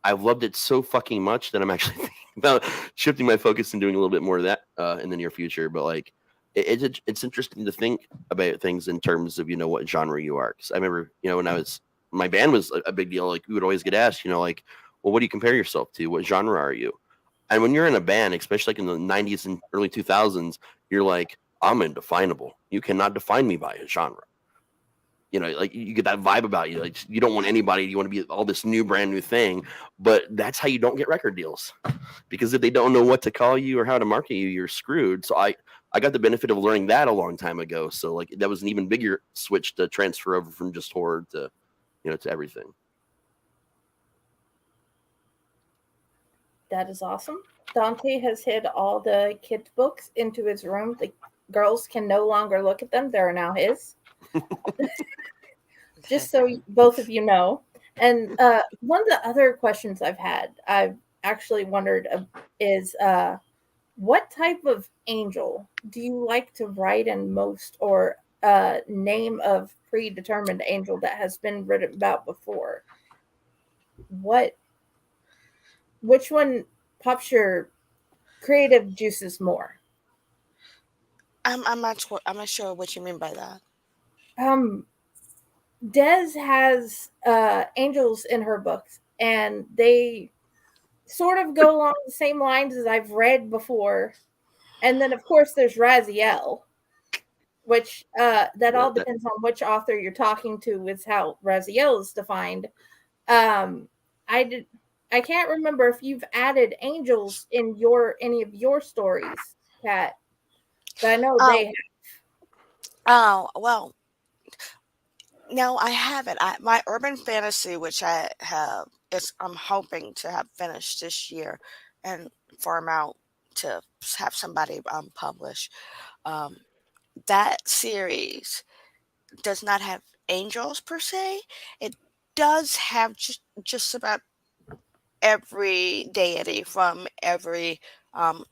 S4: I've loved it so fucking much that I'm actually thinking about shifting my focus and doing a little bit more of that in the near future. But like, it's interesting to think about things in terms of what genre you are. Because I remember when my band was a big deal. Like we would always get asked, like, well, what do you compare yourself to? What genre are you? And when you're in a band, especially like in the '90s and early 2000s, you're like, I'm indefinable. You cannot define me by a genre. Like you get that vibe about you. Like you don't want anybody. You want to be all this new, brand new thing. But that's how you don't get record deals, because if they don't know what to call you or how to market you, you're screwed. So I got the benefit of learning that a long time ago. So like that was an even bigger switch to transfer over from just horror to to everything.
S1: That is awesome. Dante has hid all the kids' books into his room. The girls can no longer look at them. They're now his. Just so both of you know. And one of the other questions I've actually wondered is what type of angel do you like to write in most, or name of predetermined angel that has been written about before? What, which one pops your creative juices more?
S2: I'm not sure what you mean by that.
S1: Um, Des has angels in her books, and they sort of go along the same lines as I've read before. And then, of course, there's Raziel, which that
S4: Yeah,
S1: all depends on which author you're talking to, is how Raziel is defined. Um, I did. I can't remember if you've added angels in any of your stories, Kat, but I know
S2: Oh,
S1: they have.
S2: oh, well, no, I haven't. My urban fantasy, which I'm hoping to have finished this year, and farm out to have somebody publish. Um, that series does not have angels per se. It does have just about every deity from every um,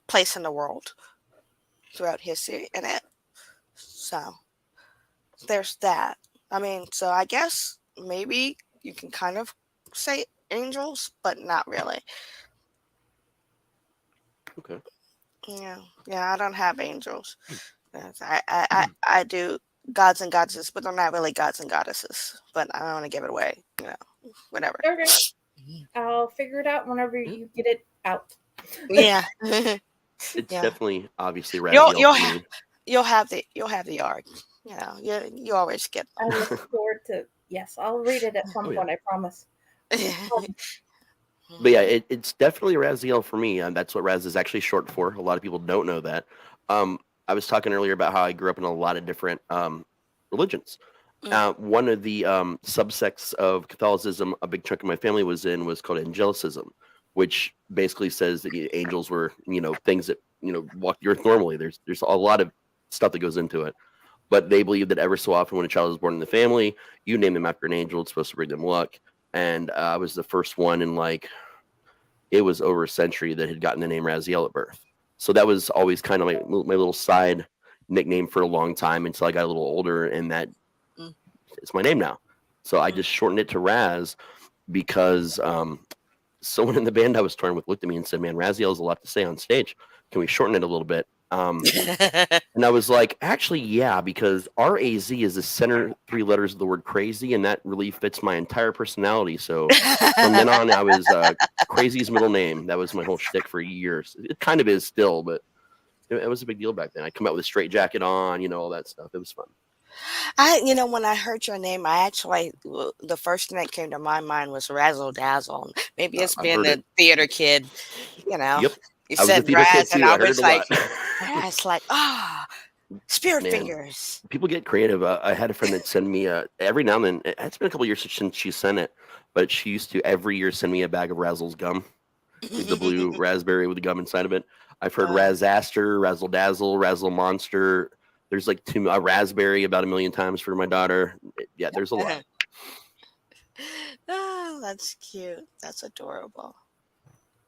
S2: place in the world throughout history in it. So there's that. I mean, so I guess maybe you can kind of say angels, but not really.
S4: okay.
S2: Yeah, yeah, I don't have angels. Yes, I do gods and goddesses, but they're not really gods and goddesses. But I don't want to give it away, whatever.
S1: Okay, I'll figure it out whenever
S4: Yeah.
S1: you get it out.
S2: Yeah,
S4: It's
S2: yeah.
S4: definitely obviously
S2: You'll
S4: Raziel
S2: you'll
S4: for
S2: ha-
S4: me.
S2: you'll have the art. You always get
S1: I look forward to, yes, I'll read it at some
S4: Oh yeah.
S1: point, I promise.
S2: them.
S4: But yeah, it's definitely Raziel for me. That's what Raz is actually short for. A lot of people don't know that. I was talking earlier about how I grew up in a lot of different religions.
S2: Mm,
S4: One of the subsects of Catholicism a big chunk of my family was in was called angelicism, which basically says that angels were, things that, walk the earth normally. There's a lot of stuff that goes into it. But they believe that ever so often when a child is born in the family, you name them after an angel. It's supposed to bring them luck. And I was the first one in like it was over a century that had gotten the name Raziel at birth. So that was always kind of my little side nickname for a long time until I got a little older, and that it's my name now. So I just shortened it to Raz because someone in the band I was touring with looked at me and said, "Man, Raziel has a lot to say on stage. Can we shorten it a little bit?" And I was like, actually, yeah, because RAZ is the center 3 letters of the word crazy, and that really fits my entire personality. So from then on, I was Crazy's middle name. That was my whole shtick for years. It kind of is still, but it was a big deal back then. I'd come out with a straight jacket on, all that stuff. It was fun.
S2: When I heard your name, the first thing that came to my mind was Razzle Dazzle. Maybe it's
S4: I've
S2: being
S4: heard
S2: a theater kid,
S4: Yep.
S2: You
S4: I was a
S2: said
S4: theater kid
S2: Raz, and
S4: too.
S2: I
S4: I heard
S2: was
S4: it a
S2: like,
S4: lot.
S2: Raz, like, spirit
S4: Man,
S2: fingers.
S4: people get creative. I had a friend that sent me every now and then. It's been a couple years since she sent it, but she used to every year send me a bag of Razzle's gum. Is the blue raspberry with the gum inside of it. I've heard Razaster, Razzle Dazzle, Razzle Monster. There's like a raspberry about 1 million times for my daughter. Yeah, there's a lot.
S2: Oh, that's cute. That's adorable.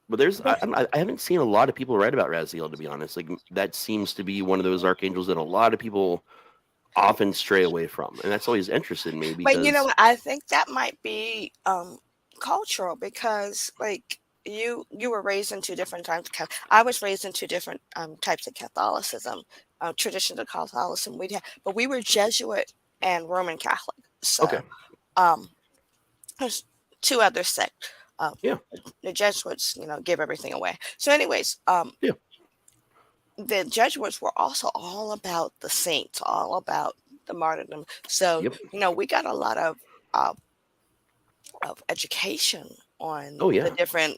S4: But I haven't seen a lot of people write about Raziel, to be honest. Like that seems to be one of those archangels that a lot of people often stray away from, and that's always interested me because.
S2: But you know what? I think that might be cultural because, like, you were raised in 2 different types. I was raised in 2 different types of Catholicism, traditions of Catholicism. But we were Jesuit and Roman Catholic. So,
S4: Okay.
S2: there's 2 other sects.
S4: Yeah.
S2: The Jesuits, give everything away. So, anyways, the Jesuits were also all about the saints, all about the martyrdom. So, we got a lot of education on the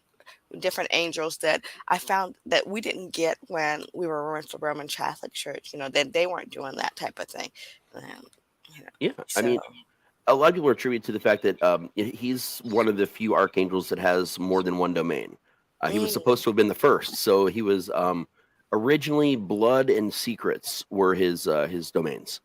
S2: different angels that I found that we didn't get when we were with the Roman Catholic Church. That they weren't doing that type of thing.
S4: I mean, a lot of people attribute to the fact that he's one of the few archangels that has more than one domain. He was supposed to have been the first, so he was originally blood and secrets were his domains,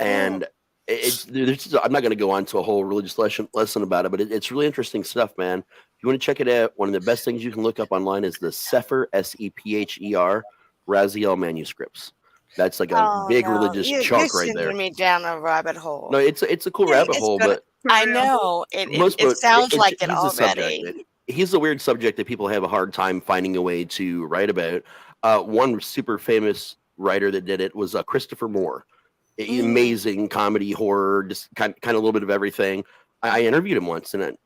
S4: and I'm not going to go on to a whole religious lesson about it, but it's really interesting stuff, man. If you want to check it out, one of the best things you can look up online is the Sepher Sepher Raziel manuscripts. That's like a big religious chunk right there.
S2: You're sending me down a rabbit hole.
S4: No, it's a cool rabbit hole, but
S2: I know it sounds like it already.
S4: He's a weird subject that people have a hard time finding a way to write about. One super famous writer that did it was Christopher Moore. Amazing comedy, horror, just kind of a little bit of everything. I interviewed him once, and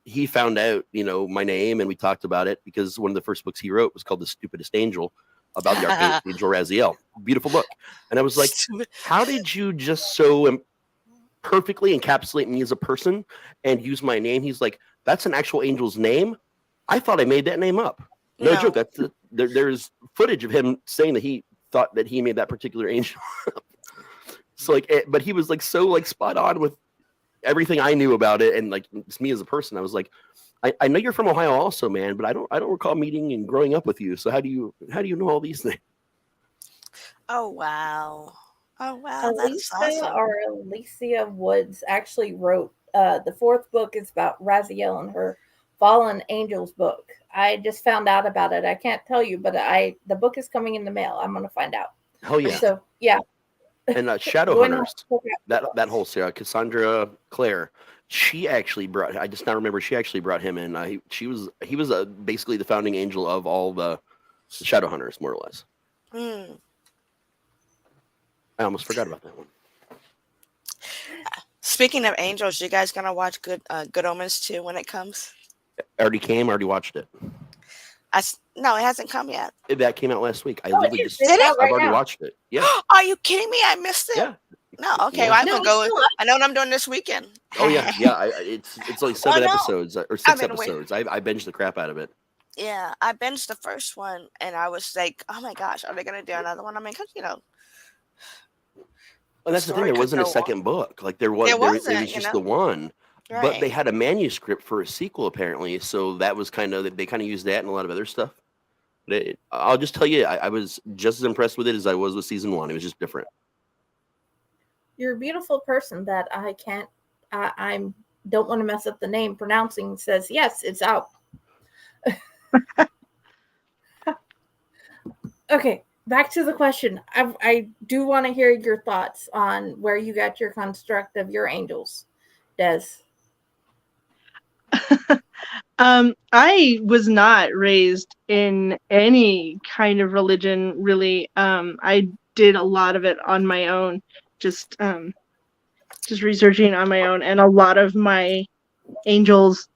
S4: he found out my name, and we talked about it because one of the first books he wrote was called The Stupidest Angel, about the archangel Raziel. Beautiful book. And I was like, how did you just so perfectly encapsulate me as a person and use my name? He's like, that's an actual angel's name. I thought I made that name up. No joke. That's there's footage of him saying that he thought that he made that particular angel. So but he was like so spot on with everything I knew about it, and like it's me as a person. I was like, I know you're from Ohio also, man, but I don't recall meeting and growing up with you. So how do you know all these things?
S2: Oh wow.
S1: Alicia Alicia Woods actually wrote the 4th book is about Raziel and her Fallen Angels book. I just found out about it. I can't tell you, but the book is coming in the mail. I'm gonna find out.
S4: Hell yeah.
S1: So yeah.
S4: And Shadow Hunters, that whole series, Cassandra Clare, she actually brought. I just now remember she actually brought him in. He was basically the founding angel of all the Shadow Hunters, more or less. I almost forgot about that one.
S2: Speaking of angels, you guys gonna watch Good Omens 2 when it comes?
S4: Already watched it.
S2: No, it hasn't come yet.
S4: That came out last week. I've already watched it. Yeah.
S2: Are you kidding me? I missed it.
S4: Yeah.
S2: No, okay. Yeah. Well, I'm gonna go. I know what I'm doing this weekend.
S4: Oh yeah. It's like 7 episodes or 6 episodes. I binged the crap out of it.
S2: Yeah, I binged the first one, and I was like, "Oh my gosh, are they gonna do another one?" I mean, because
S4: Well, that's the thing. There wasn't a second book. Like there was just the one. Right. But they had a manuscript for a sequel apparently, so that was they kind of used that and a lot of other stuff. But I'll just tell you, I was just as impressed with it as I was with season 1. It was just different.
S1: You're a beautiful person that I can't. I don't want to mess up the name. Pronouncing says yes, it's out. Okay, back to the question. I do want to hear your thoughts on where you got your construct of your angels, Des.
S3: I was not raised in any kind of religion, really. I did a lot of it on my own, just researching on my own, and a lot of my angels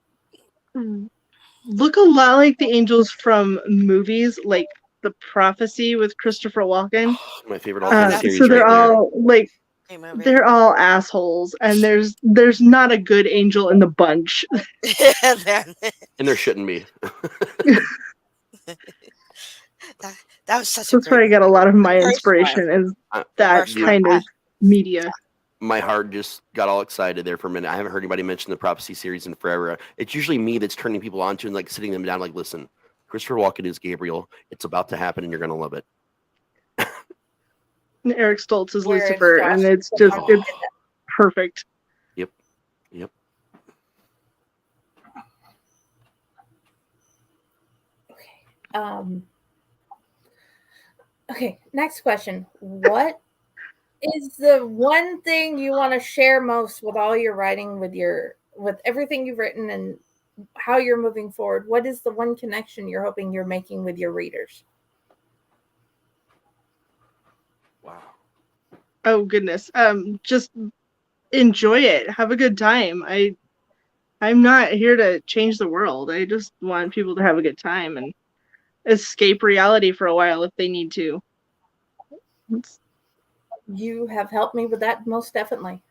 S3: look a lot like the angels from movies, like The Prophecy with Christopher Walken.
S4: My favorite
S2: Oh,
S4: all-time
S2: that's
S4: series
S3: So they're
S4: right there.
S3: all like
S2: a movie.
S3: they're all assholes, and there's not a good angel in the bunch.
S2: That
S4: And there shouldn't be.
S2: was such a
S3: That's
S2: great
S3: where I get a lot of my
S2: First one.
S3: inspiration, is
S4: I-
S3: that
S2: First
S3: kind
S2: one.
S3: of media.
S4: my heart just got all excited there for a minute. I haven't heard anybody mention the Prophecy series in forever. It's usually me that's turning people onto and like sitting them down, like, listen, Christopher Walken is Gabriel. It's about to happen, and you're gonna love it.
S3: And Eric Stoltz is
S1: Whereas
S3: Lucifer,
S1: Josh
S3: and
S1: is
S3: it's
S1: the
S3: just
S1: one that
S3: it's
S1: did that.
S3: perfect.
S4: Yep.
S1: Okay. Okay, next question. What is the one thing you want to share most with all your writing, with everything you've written and how you're moving forward? What is the one connection you're hoping you're making with your readers?
S4: Wow.
S3: Oh goodness. Just enjoy it. Have a good time. I'm not here to change the world. I just want people to have a good time and escape reality for a while if they need to.
S1: You have helped me with that most definitely.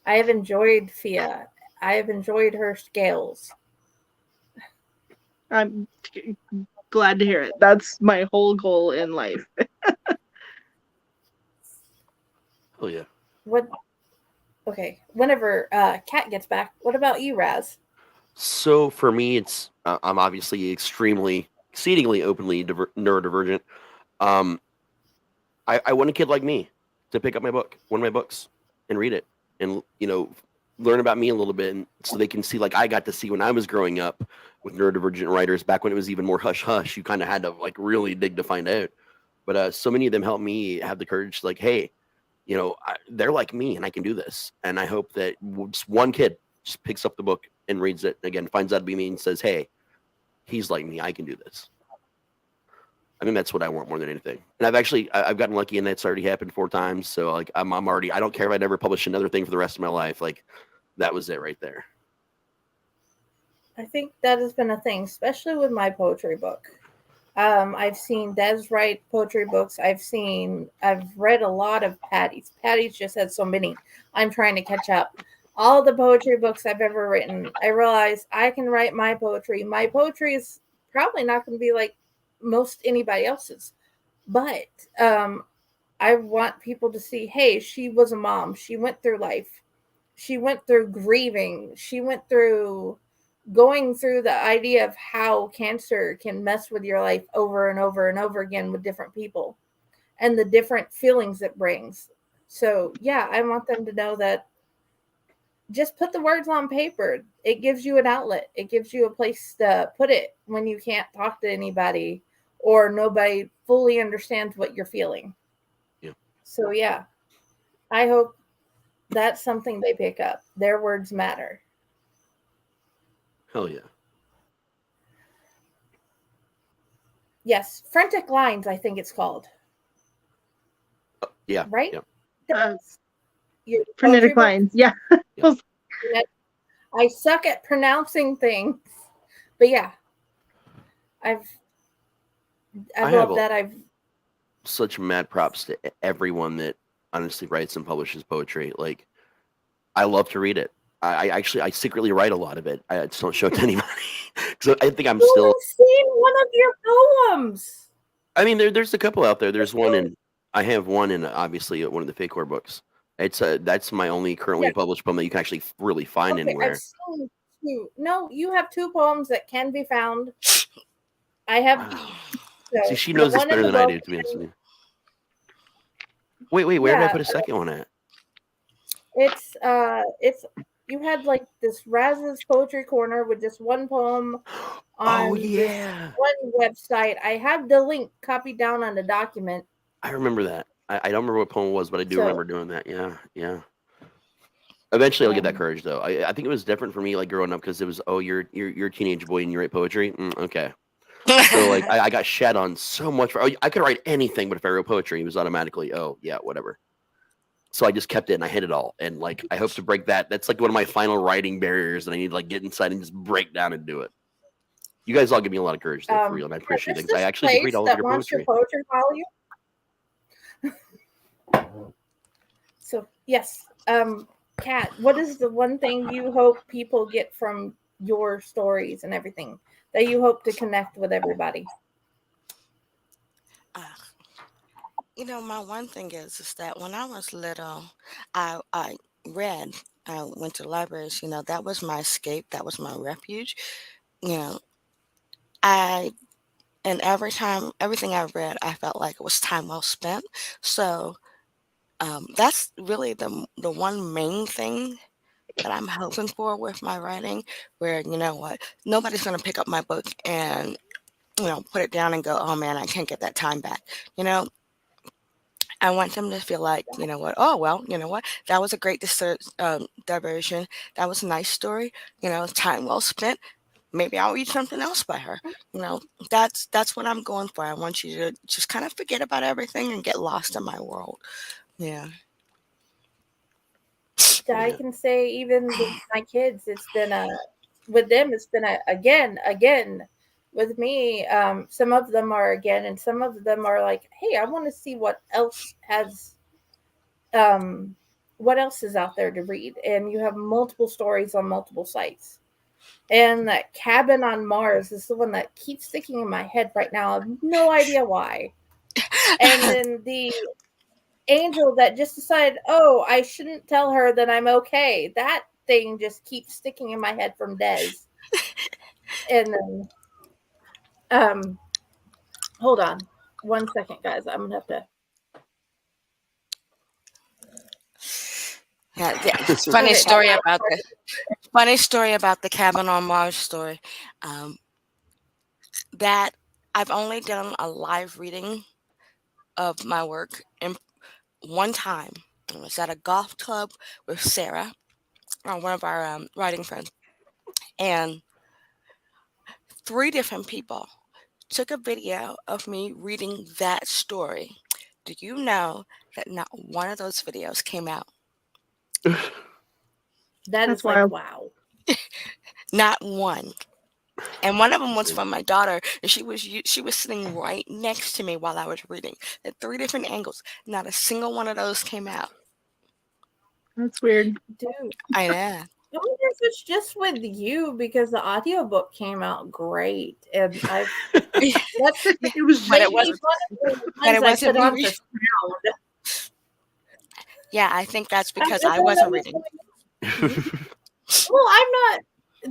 S1: I have enjoyed Fia. I have enjoyed her scales.
S3: I'm glad to hear it. That's my whole goal in life.
S4: Oh yeah.
S1: What? Okay. Whenever Kat gets back, what about you, Raz?
S4: So for me, it's I'm obviously exceedingly openly neurodivergent. Um, I want a kid like me to pick up one of my books, and read it, and learn about me a little bit, and so they can see, like I got to see when I was growing up with neurodivergent writers back when it was even more hush hush. You kind of had to like really dig to find out. But so many of them helped me have the courage, like, hey, they're like me, and I can do this. And I hope that just one kid just picks up the book and reads it again, finds out to be me, and says, hey, he's like me, I can do this. I mean, that's what I want more than anything. And I've gotten lucky, and that's already happened 4 times. So like I'm already, I don't care if I never publish another thing for the rest of my life. Like that was it right there.
S1: I think that has been a thing, especially with my poetry book. I've seen Des write poetry books. I've read a lot of Patty's. Patty's just had so many. I'm trying to catch up. All the poetry books I've ever written, I realize I can write my poetry. My poetry is probably not going to be like most anybody else's, but I want people to see, hey, she was a mom. She went through life. She went through grieving. She went through going through the idea of how cancer can mess with your life over and over and over again with different people and the different feelings it brings. So yeah, I want them to know that just put the words on paper. It gives you an outlet. It gives you a place to put it when you can't talk to anybody or nobody fully understands what you're feeling.
S4: Yeah.
S1: So yeah, I hope that's something they pick up. Their words matter.
S4: Hell yeah.
S1: Yes, frantic lines, I think it's called.
S4: Yeah.
S1: Right?
S4: Yeah.
S1: Your
S3: Phonetic
S1: poetry book?
S3: lines. Yeah.
S1: I suck at pronouncing things, but yeah, I love that. I've
S4: such mad props to everyone that honestly writes and publishes poetry. Like, I love to read it. I secretly write a lot of it. I just don't show it to anybody because I think I'm still.
S1: I've seen one of your poems.
S4: I mean, there's a couple out there. There's one in. I have one in obviously one of the Fake Horror books. That's my only currently published poem that you can actually really find anywhere.
S1: I've seen 2. No, you have 2 poems that can be found. I have.
S4: Wow.
S1: So,
S4: see, she knows this better than I do. To be honest with you. Wait, where did I put a second one at?
S1: It's you had like this Raz's Poetry Corner with just one poem
S4: Oh
S1: on this
S4: yeah,
S1: one website. I have the link copied down on the document.
S4: I remember that. I don't remember what poem it was, but I do
S1: So
S4: remember doing that. Yeah, yeah. Eventually, I'll get that
S1: um,
S4: courage though. I think it was different for me, like growing up, because it was you're a teenage boy and you write poetry. Okay, so like I got shed on so much. I could write anything, but if I wrote poetry, it was automatically yeah, whatever. So I just kept it and I hid it all. And like I hope to break that. That's like one of my final writing barriers that I need to like get inside and just break down and do it. You guys all give me a lot of courage though, for real, and I appreciate
S1: there's
S4: it. 'Cause I
S1: this
S4: actually did read
S1: place
S4: all of
S1: that
S4: your
S1: wants your
S4: poetry.
S1: poetry volume. So yes, Kat, what is the one thing you hope people get from your stories and everything that you hope to connect with everybody?
S2: Uh, my one thing is that when I was little, I read. I went to libraries. That was my escape. That was my refuge. You know, I and everything I read, I felt like it was time well spent. So that's really the one main thing that I'm hoping for with my writing. Where what, nobody's gonna pick up my book and put it down and go, oh man, I can't get that time back. You know, I want them to feel like, what, oh, well, that was a great diversion. That was a nice story. Time well spent. Maybe I'll read something else by her. You know, that's what I'm going for. I want you to just kind of forget about everything and get lost in my world. Yeah.
S1: I
S4: Yeah.
S1: can say even with my kids, it's been a with them. It's been a again. With me, some of them are again, and some of them are like, "Hey, I want to see um, what else is out there to read." And you have multiple stories on multiple sites. And that Cabin on Mars is the one that keeps sticking in my head right now. I have no idea why. And then the angel that just decided, oh, I shouldn't tell her that I'm okay. That thing just keeps sticking in my head from Des. And then, um, hold on 1 second, guys. I'm gonna have to.
S2: Yeah, yeah.
S1: Okay,
S2: Funny story about the Cabin on Mars story. Um, that I've only done a live reading of my work in one time. It was at a golf club with Sarah, one of our writing friends, and three different people took a video of me reading that story. Do you know that not one of those videos came out?
S1: that
S3: That's
S1: is like
S3: wild.
S1: wow.
S2: Not one. And one of them was from my daughter, and she was sitting right next to me while I was reading. At three different angles, not a single one of those came out.
S3: That's weird.
S1: Dude,
S2: I know.
S1: I wonder if it's just with you because the audiobook came out great. And that's
S3: It was
S2: But
S3: just
S2: it
S1: made
S2: was,
S1: me fun of the
S2: but
S1: ones
S2: it
S1: I
S2: wasn't
S1: put
S2: me
S1: on for
S2: reading.
S1: sound.
S2: Yeah, I think that's because
S1: I
S2: I
S1: thought
S2: wasn't
S1: was
S2: reading.
S1: well, I'm not.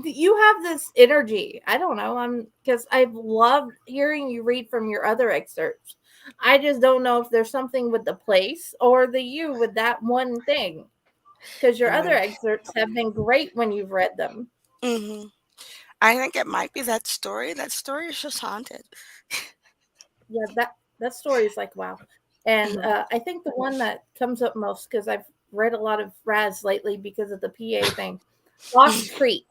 S1: You have this energy. I don't know. I'm because I've loved hearing you read from your other excerpts. I just don't know if there's something with the place or the you with that one thing. Because your other
S2: Yeah.
S1: excerpts have been great when you've read them.
S2: hmm I think it might be that story. That story is just haunted.
S1: Yeah, that story is like wow. And
S2: Mhm.
S1: I think the one that comes up most because I've read a lot of Raz lately because of the PA thing, Lost Creek.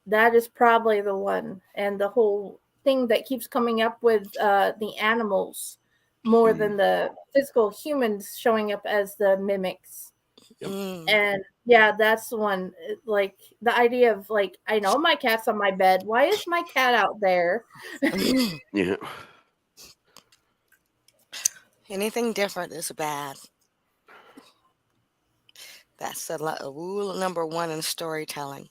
S1: That is probably the one, and the whole thing that keeps coming up with the animals more
S4: Mm,
S1: than the physical humans showing up as the mimics.
S4: yep.
S2: Mm.
S1: And yeah, that's the one. Like the idea of like, I know my cat's on my bed. Why is my cat out there?
S4: Yeah.
S2: Anything different is bad. That's rule number one in storytelling.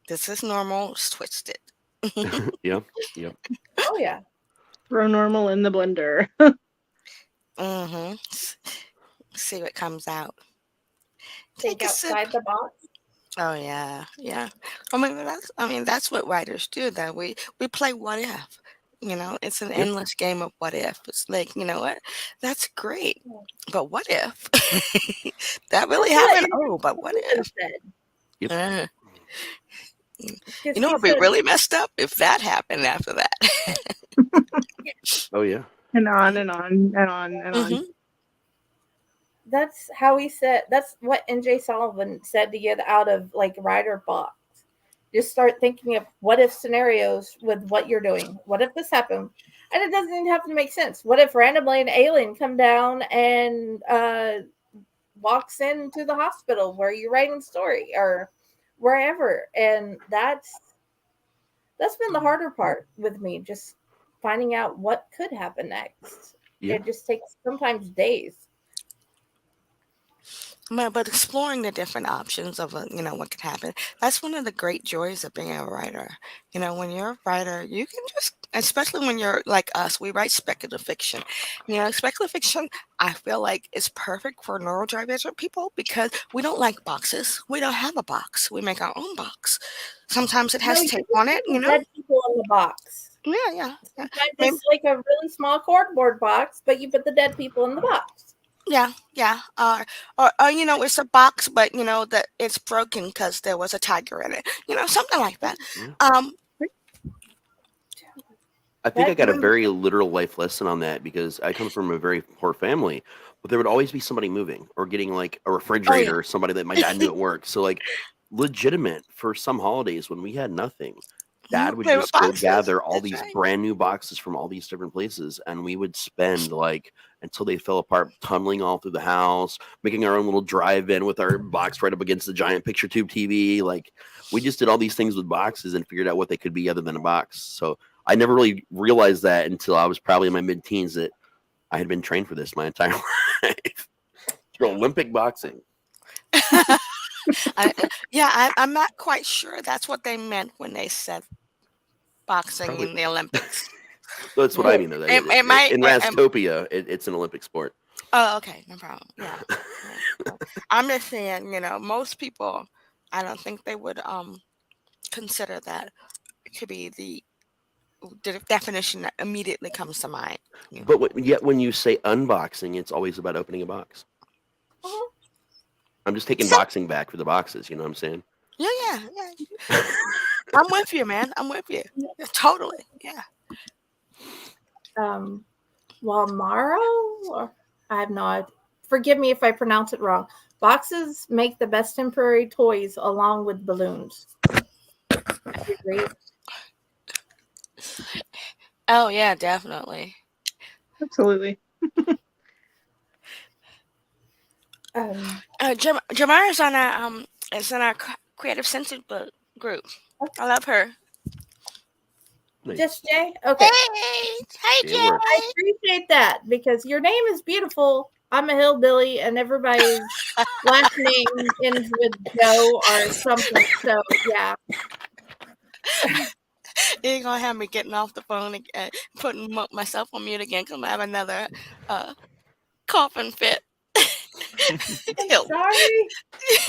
S2: This is normal. It's twisted.
S4: Yep. Yep.
S1: Oh yeah,
S3: throw normal in the blender.
S2: hmm See what comes out.
S1: think
S2: Take a sip.
S1: outside the box.
S2: Oh yeah, yeah. I mean that's what writers do. That we play what if. It's an
S4: Yep.
S2: endless game of what if. It's like, you know what? That's great. But what if? That really
S1: That's what
S2: happened? Oh, but what
S1: Steven
S2: if?
S1: said.
S4: Yep.
S2: Uh,
S1: Because
S2: It'd
S1: he
S2: be
S1: said,
S2: really messed up if that happened after that.
S4: Oh yeah.
S3: And on and on and on and on.
S2: Mhm.
S1: that's how he said, that's what NJ Sullivan said to get out of like writer box. Just start thinking of what if scenarios with what you're doing. What if this happened? And it doesn't even have to make sense. What if randomly an alien come down and walks into the hospital where you're writing story or wherever? And that's been the harder part with me, just finding out what could happen next.
S4: Yeah.
S1: It just takes sometimes days.
S2: But exploring the different options of what could happen. That's one of the great joys of being a writer. When you're a writer, you can just, especially when you're like us, we write speculative fiction. Speculative fiction, I feel like is perfect for neurodivergent people because we don't like boxes. We don't have a box. We make our own box. Sometimes it
S1: No,
S2: has
S1: you
S2: tape
S1: just
S2: on it.
S1: put the dead people in the box.
S2: Yeah, yeah.
S1: Sometimes
S2: Maybe,
S1: it's like a really small cardboard box, but you put the dead people in the box.
S2: yeah, yeah. Or it's a box, but that it's broken because there was a tiger in it. Something like that.
S4: Yeah.
S2: Um,
S4: I think I
S1: That
S4: got a
S1: kind
S4: very literal life lesson on that because I come from a very poor family, but there would always be somebody moving or getting like a
S2: oh
S4: refrigerator
S2: yeah.
S4: or somebody that my dad knew at work. So like legitimate for some holidays when we had nothing,
S2: You
S4: dad
S2: would
S4: would
S2: play with
S4: just go
S2: boxes.
S4: gather all
S2: That's
S4: these
S2: right.
S4: brand new boxes from all these different places and we would spend like until they fell apart tunneling all through the house, making our own little drive-in with our box right up against the giant picture tube TV. Like we just did all these things with boxes and figured out what they could be other than a box. So I never really realized that until I was probably in my mid-teens that I had been trained for this my entire life. For Olympic boxing.
S2: I'm not quite sure that's what they meant when they said boxing
S4: Probably.
S2: in the Olympics.
S4: That's what
S2: Yeah.
S4: I mean, though.
S2: It might.
S4: In Rastopia, it's an Olympic sport.
S2: Oh, okay, no problem. Yeah. I'm just saying, most people, I don't think they would consider that to be the definition that immediately comes to mind.
S4: But yet when you say unboxing, it's always about opening a box.
S1: of,
S4: I'm just taking
S2: So,
S4: boxing back for the boxes. You know what I'm saying?
S2: yeah. I'm with you, man. I'm with you. Yeah, totally. Yeah.
S1: Walmaro, or I have no idea. Forgive me if I pronounce it wrong. Boxes make the best temporary toys along with balloons. I agree.
S2: Oh yeah, definitely.
S3: Absolutely.
S2: Jamara's on our is in our creative censored book group. I love her.
S4: Nice.
S1: Just Jay? Okay.
S2: Hey,
S4: It works.
S1: I appreciate that because your name is beautiful. I'm a hillbilly and everybody's last name ends with Joe or something. So, yeah.
S2: You're gonna have me getting off the phone and putting myself on mute again because I have another coughing fit.
S1: I'm sorry.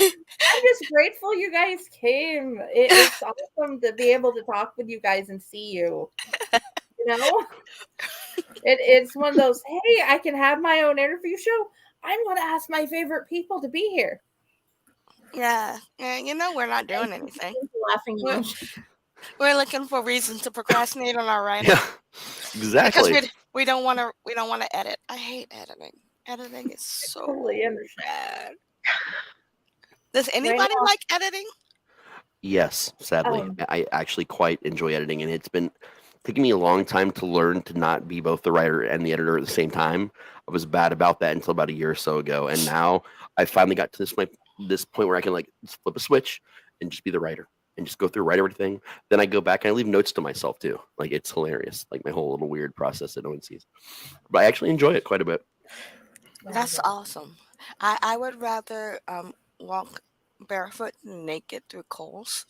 S1: I'm just grateful you guys came. It's awesome to be able to talk with you guys and see you. It's one of those, hey, I can have my own interview show. I'm going to ask my favorite people to be here.
S2: Yeah, we're not doing anything.
S1: Laughing
S2: We're looking for reasons to procrastinate on our writing.
S4: Yeah, exactly.
S2: Because we don't want to edit. I hate editing. Editing is so
S1: totally understand.
S2: bad. Does anybody like editing?
S4: Yes, sadly. I actually quite enjoy editing, and it's been taking me a long time to learn to not be both the writer and the editor at the same time. I was bad about that until about a year or so ago, and now I finally got to this point where I can like just flip a switch and just be the writer and just go through, write everything. Then I go back and I leave notes to myself too. Like it's hilarious, like my whole little weird process that no one sees. But I actually enjoy it quite a bit.
S2: That's awesome. I would rather walk barefoot and naked through coals.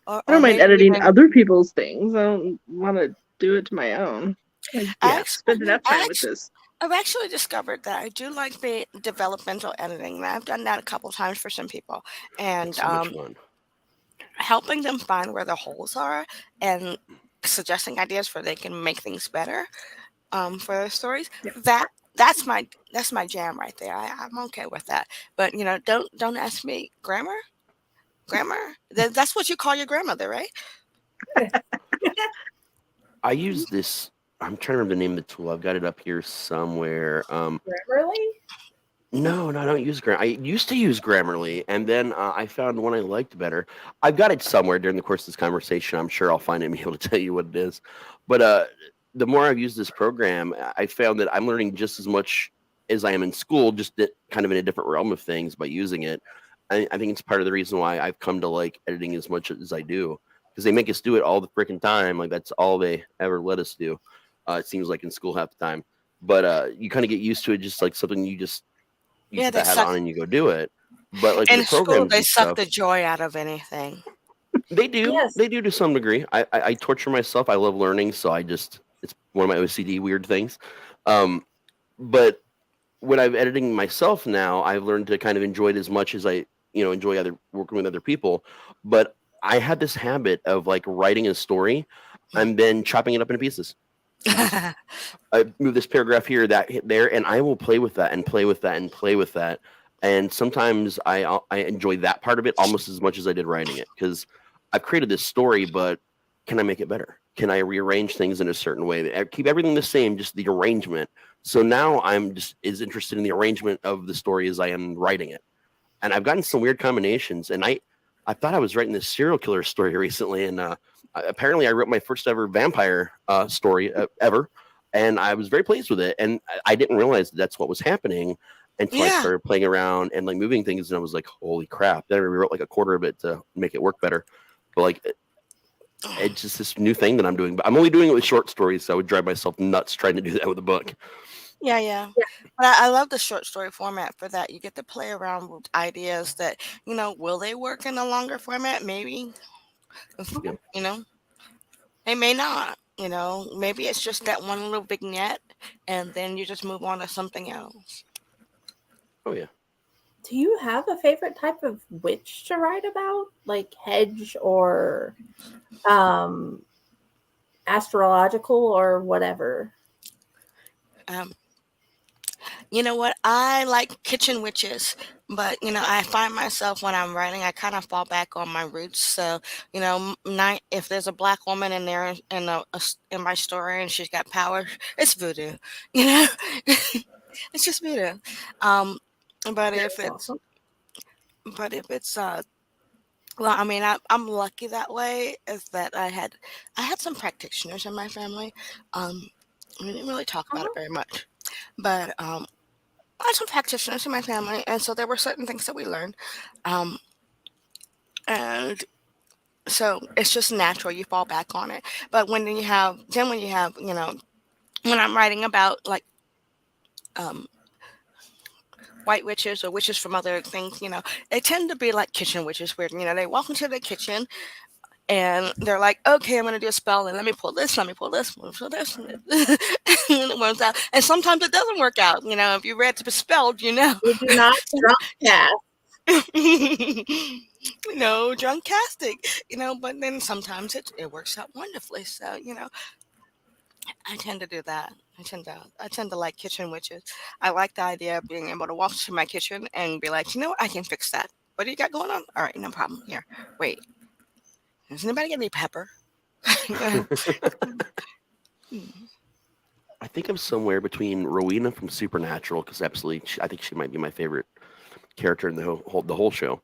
S3: I don't mind
S2: maybe
S3: editing
S2: even-
S3: other people's things. I don't want to do it to my own. Like,
S2: I
S3: spend enough
S2: I
S3: time with this.
S2: I've actually discovered that I do like the developmental editing. I've done that a couple times for some people, and
S4: It's so much fun.
S2: helping them find where the holes are and suggesting ideas for they can make things better for their stories.
S1: Yeah.
S2: That's my jam right there. I'm okay with that. But don't ask me grammar. That's what you call your grandmother, right?
S4: I use this. I'm trying to remember the name of the tool. I've got it up here somewhere.
S1: Grammarly?
S4: No, I don't use I used to use Grammarly, and then I found one I liked better. I've got it somewhere during the course of this conversation. I'm sure I'll find it and be able to tell you what it is. But the more I've used this program, I found that I'm learning just as much as I am in school, just kind of in a different realm of things by using it. I think it's part of the reason why I've come to like editing as much as I do, because they make us do it all the freaking time. Like that's all they ever let us do. It seems like in school half the time. But you kind of get used to it, just like something you
S2: Yeah,
S4: put
S2: they
S4: the hat
S2: suck
S4: on and you go do it. But like with
S2: in
S4: the
S2: school.
S4: programs
S2: They
S4: and
S2: suck
S4: stuff,
S2: the joy out of anything.
S1: Yes.
S4: they do to some degree. I torture myself. I love learning, so it's one of my OCD weird things. Um, but when I'm editing myself now, I've learned to kind of enjoy it as much as I enjoy other working with other people. But I had this habit of like writing a story and then chopping it up into pieces. Just I move this paragraph here, that hit there, and I will play with that and play with that and play with that. And sometimes I enjoy that part of it almost as much as I did writing it, because I've created this story, but can I make it better? Can I rearrange things in a certain way? Keep everything the same, just the arrangement. So now I'm just as interested in the arrangement of the story as I am writing it. And I've gotten some weird combinations. And I thought I was writing this serial killer story recently, and apparently I wrote my first ever vampire story ever, and I was very pleased with it. And I didn't realize that's what was happening until I
S2: Yeah.
S4: started playing around and like moving things, and I was like, "Holy crap!" Then I rewrote like a quarter of it to make it work better. But like, it's just this new thing that I'm doing. But I'm only doing it with short stories, so I would drive myself nuts trying to do that with a book.
S2: Yeah.
S1: Yeah.
S2: But I love the short story format for that. You get to play around with ideas that, will they work in a longer format? Maybe.
S4: Yeah.
S2: You know, they may not. Maybe it's just that one little vignette and then you just move on to something else.
S4: Oh yeah.
S1: Do you have a favorite type of witch to write about? Like hedge or um astrological or whatever?
S2: Um, You know what? I like kitchen witches, but I find myself when I'm writing, I kind of fall back on my roots. So, not if there's a black woman in there in my story and she's got power, it's voodoo. You know, it's just voodoo. Um, but if
S1: That's
S2: it's
S1: awesome.
S2: but if it's well, I mean, I'm lucky that way. Is that I had some practitioners in my family. We didn't really talk about it
S1: Uh-huh.
S2: very much, but I had some practitioners in my family, and so there were certain things that we learned. Um, and so it's just natural you fall back on it. But when you have, when I'm writing about like um, white witches or witches from other things, they tend to be like kitchen witches, where they walk into the kitchen and they're like, "Okay, I'm going to do a spell, and let me pull this, let me pull this, let me pull this," and it works out. And sometimes it doesn't work out. If you read to be spelled,
S1: You do not drop cast.
S2: drunk casting, but then sometimes it works out wonderfully. So, I tend to do that. I tend to like kitchen witches. I like the idea of being able to walk to my kitchen and be like, what, I can fix that. What do you got going on? All right, no problem. Here, wait. Does anybody get any pepper?
S4: I think I'm somewhere between Rowena from Supernatural, because absolutely, I think she might be my favorite character in the whole show,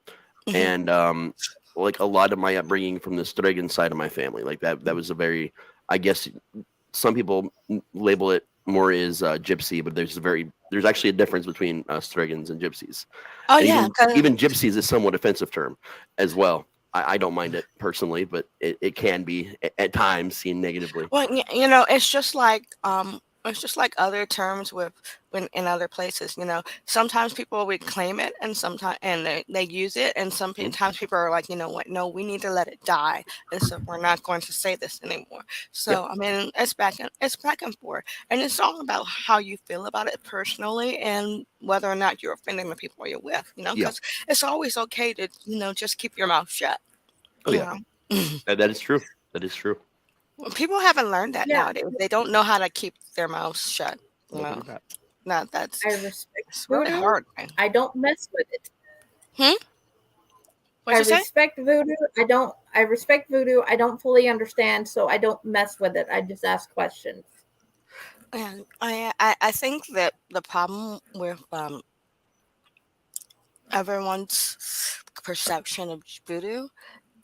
S2: Mhm.
S4: and like a lot of my upbringing from the Strigan side of my family, like that was a very, I guess some people label it more as gypsy, but there's actually a difference between Strigans and gypsies,
S2: Oh
S4: and
S2: yeah,
S4: even gypsies is a somewhat offensive term as well. I don't mind it personally, but it can be at times seen negatively.
S2: well, it's just like other terms with when in other places. Sometimes people would claim it, and sometimes they use it, and
S4: Mhm.
S2: sometimes people are like, you know what? No, we need to let it die, and so we're not going to say this anymore.
S4: Yep.
S2: So I mean, it's back and forth, and it's all about how you feel about it personally, and whether or not you're offending the people you're with.
S4: Yeah.
S2: Because it's always okay to just keep your mouth shut.
S4: Oh
S2: You
S4: yeah,
S2: know,
S4: that is true. That is true.
S2: people haven't learned that
S1: Yeah,
S2: nowadays. They don't know how to keep their mouths shut. You
S4: No, they
S2: know,
S4: do not.
S2: no, that's
S1: I respect
S2: it's really
S1: voodoo.
S2: hard, man.
S1: I don't mess with it.
S2: Hmm.
S1: I
S2: What'd you say?
S1: respect voodoo. I respect voodoo. I don't fully understand, so I don't mess with it. I just ask questions.
S2: And I think that the problem with everyone's perception of voodoo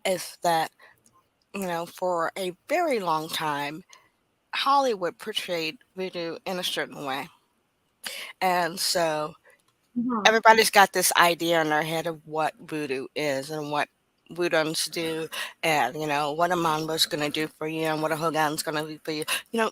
S2: is that, for a very long time, Hollywood portrayed voodoo in a certain way. And so
S1: Mhm.
S2: everybody's got this idea in their head of what voodoo is and what voodoons do, and what a mambo's going to do for you and what a hogan's going to do for you. You know,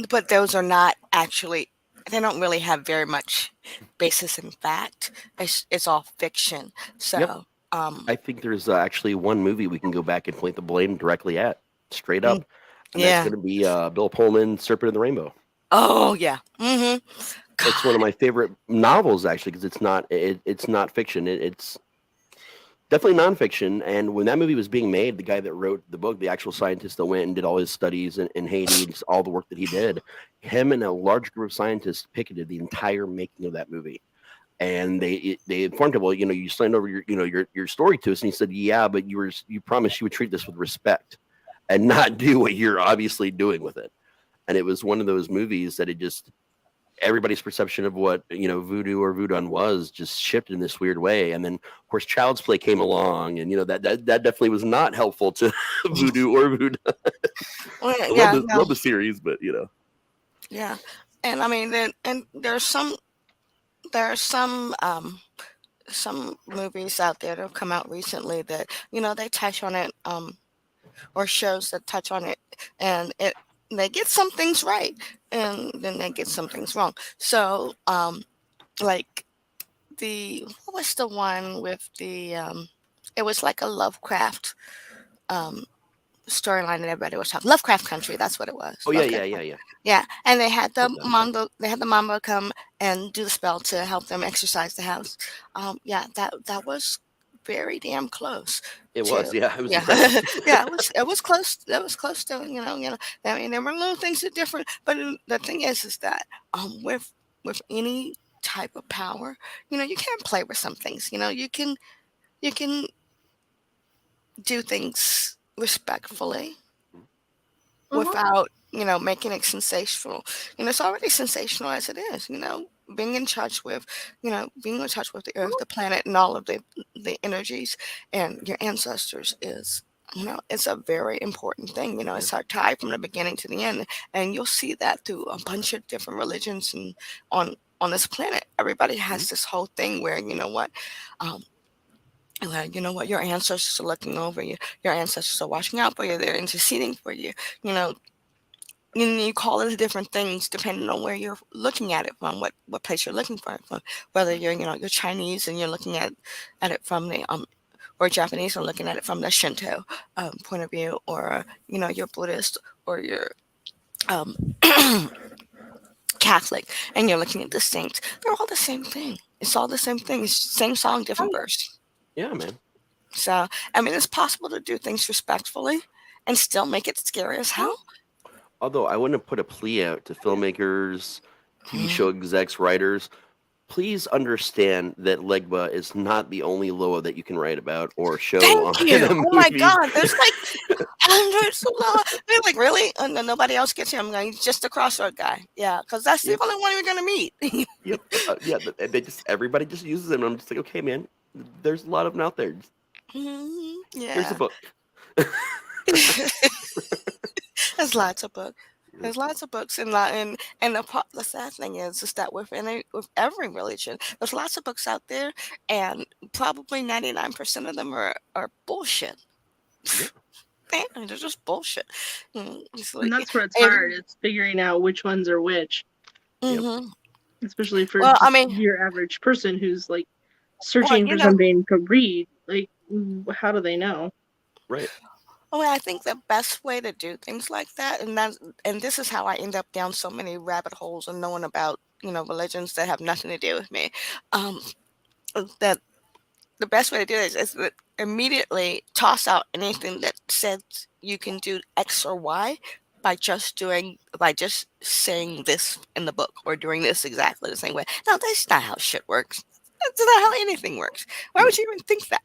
S2: but those are not actually, they don't really have very much basis in fact. It's all fiction.
S4: Yep.
S2: So, um,
S4: I think there's actually one movie we can go back and point the blame directly at, straight
S2: mm,
S4: up, and that's
S2: yeah.
S4: going to be Bill Pullman's Serpent in the Rainbow.
S2: Oh, yeah. Mm-hmm.
S4: It's one of
S2: God.
S4: my favorite novels actually because it's not fiction. It's definitely nonfiction. And when that movie was being made, the guy that wrote the book, the actual scientist that went and did all his studies in Haiti, and just all the work that he did, him and a large group of scientists picketed the entire making of that movie. And they informed him, well, you signed over your story to us, and he said, yeah, but you promised you would treat this with respect and not do what you're obviously doing with it. And it was one of those movies that it just everybody's perception of what voodoo or voodoo was just shifted in this weird way. And then of course Child's Play came along, and that definitely was not helpful to voodoo or voodoo.
S2: Well,
S4: I love
S2: yeah,
S4: the
S2: no,
S4: love the series, but
S2: yeah. And I mean, then, and there's some movies out there that have come out recently that they touch on it, or shows that touch on it, and they get some things right, and then they get some things wrong. So, like what was the one with it was like a Lovecraft um storyline that everybody was talking. Lovecraft Country, that's what it was.
S4: oh yeah, yeah,
S2: Lovecraft
S4: yeah,
S2: Country.
S4: yeah.
S2: Yeah, and they had the
S4: Love that.
S2: Mambo come and do the spell to help them exorcise the house. Yeah, that was very damn close
S4: It was,
S2: to.
S4: yeah, it was
S2: Yeah,
S4: incredible.
S2: yeah, it was close. That was close to, I mean, there were little things that different, but the thing is that with any type of power, you can't play with some things. You can do things respectfully
S1: Mhm.
S2: without making it sensational. It's already sensational as it is. Being in touch with the earth, the planet, and all of the energies and your ancestors is, it's a very important thing.
S4: Yeah.
S2: It's our tie from the beginning to the end, and you'll see that through a bunch of different religions and on this planet. Everybody
S4: Mhm.
S2: has this whole thing where, um, your ancestors are looking over you. Your ancestors are watching out for you. They're interceding for you. You know, you call it different things depending on where you're looking at it from, what place you're looking for it from. Whether you're Chinese and you're looking at it from the or Japanese and looking at it from the Shinto point of view, or you're Buddhist, or you're um, Catholic and you're looking at the saints. They're all the same thing. It's all the same thing. It's same song, different
S1: Oh,
S2: verse.
S4: Yeah, man.
S2: So, I mean, it's possible to do things respectfully and still make it scary as
S1: yeah.
S2: hell.
S4: Although I wouldn't put a plea out to
S1: Oh, yeah.
S4: filmmakers, TV
S2: Mm.
S4: show execs, writers. Please understand that Legba is not the only Loa that you can write about or show
S2: Thank
S4: on in
S2: you.
S4: a
S2: Oh my
S4: movie.
S2: God, there's like hundreds of law. They're like, really? And then nobody else gets him. Like, he's just a crossroad guy. Yeah, because that's the
S4: Yep,
S2: only one you're gonna meet.
S4: yep, yeah. They just everybody just uses them. And I'm just like, okay, man. There's a lot of them out there.
S2: Mhm,
S4: Here's a
S2: yeah.
S4: book.
S2: There's lots of books. There's lots of books, and the sad thing is that with every religion, there's lots of books out there, and probably 99% of them are bullshit.
S4: Yeah,
S2: They're just bullshit. It's
S3: And
S2: like,
S3: that's where it's
S2: if,
S3: hard. It's figuring out which ones are which,
S4: yep,
S2: hmm
S3: especially for
S2: Well, I
S3: just
S2: mean,
S3: your average person who's like
S2: well,
S3: searching for something to read. Like, how do they know?
S4: right.
S2: I think the best way to do things like that, and this is how I end up down so many rabbit holes and knowing about religions that have nothing to do with me. Um, that the best way to do this is that immediately toss out anything that says you can do X or Y by just saying this in the book or doing this exactly the same way. No, that's not how shit works. That's not how anything works. Why would you even think that?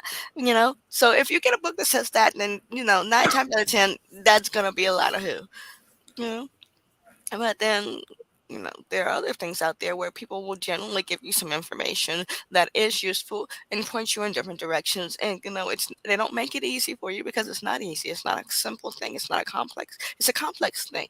S2: So if you get a book that says that, then 9 times out of 10, that's gonna be a lot of who. You know? But then, there are other things out there where people will generally give you some information that is useful and point you in different directions. And they don't make it easy for you because it's not easy. It's not a simple thing. It's not a complex. It's a complex thing.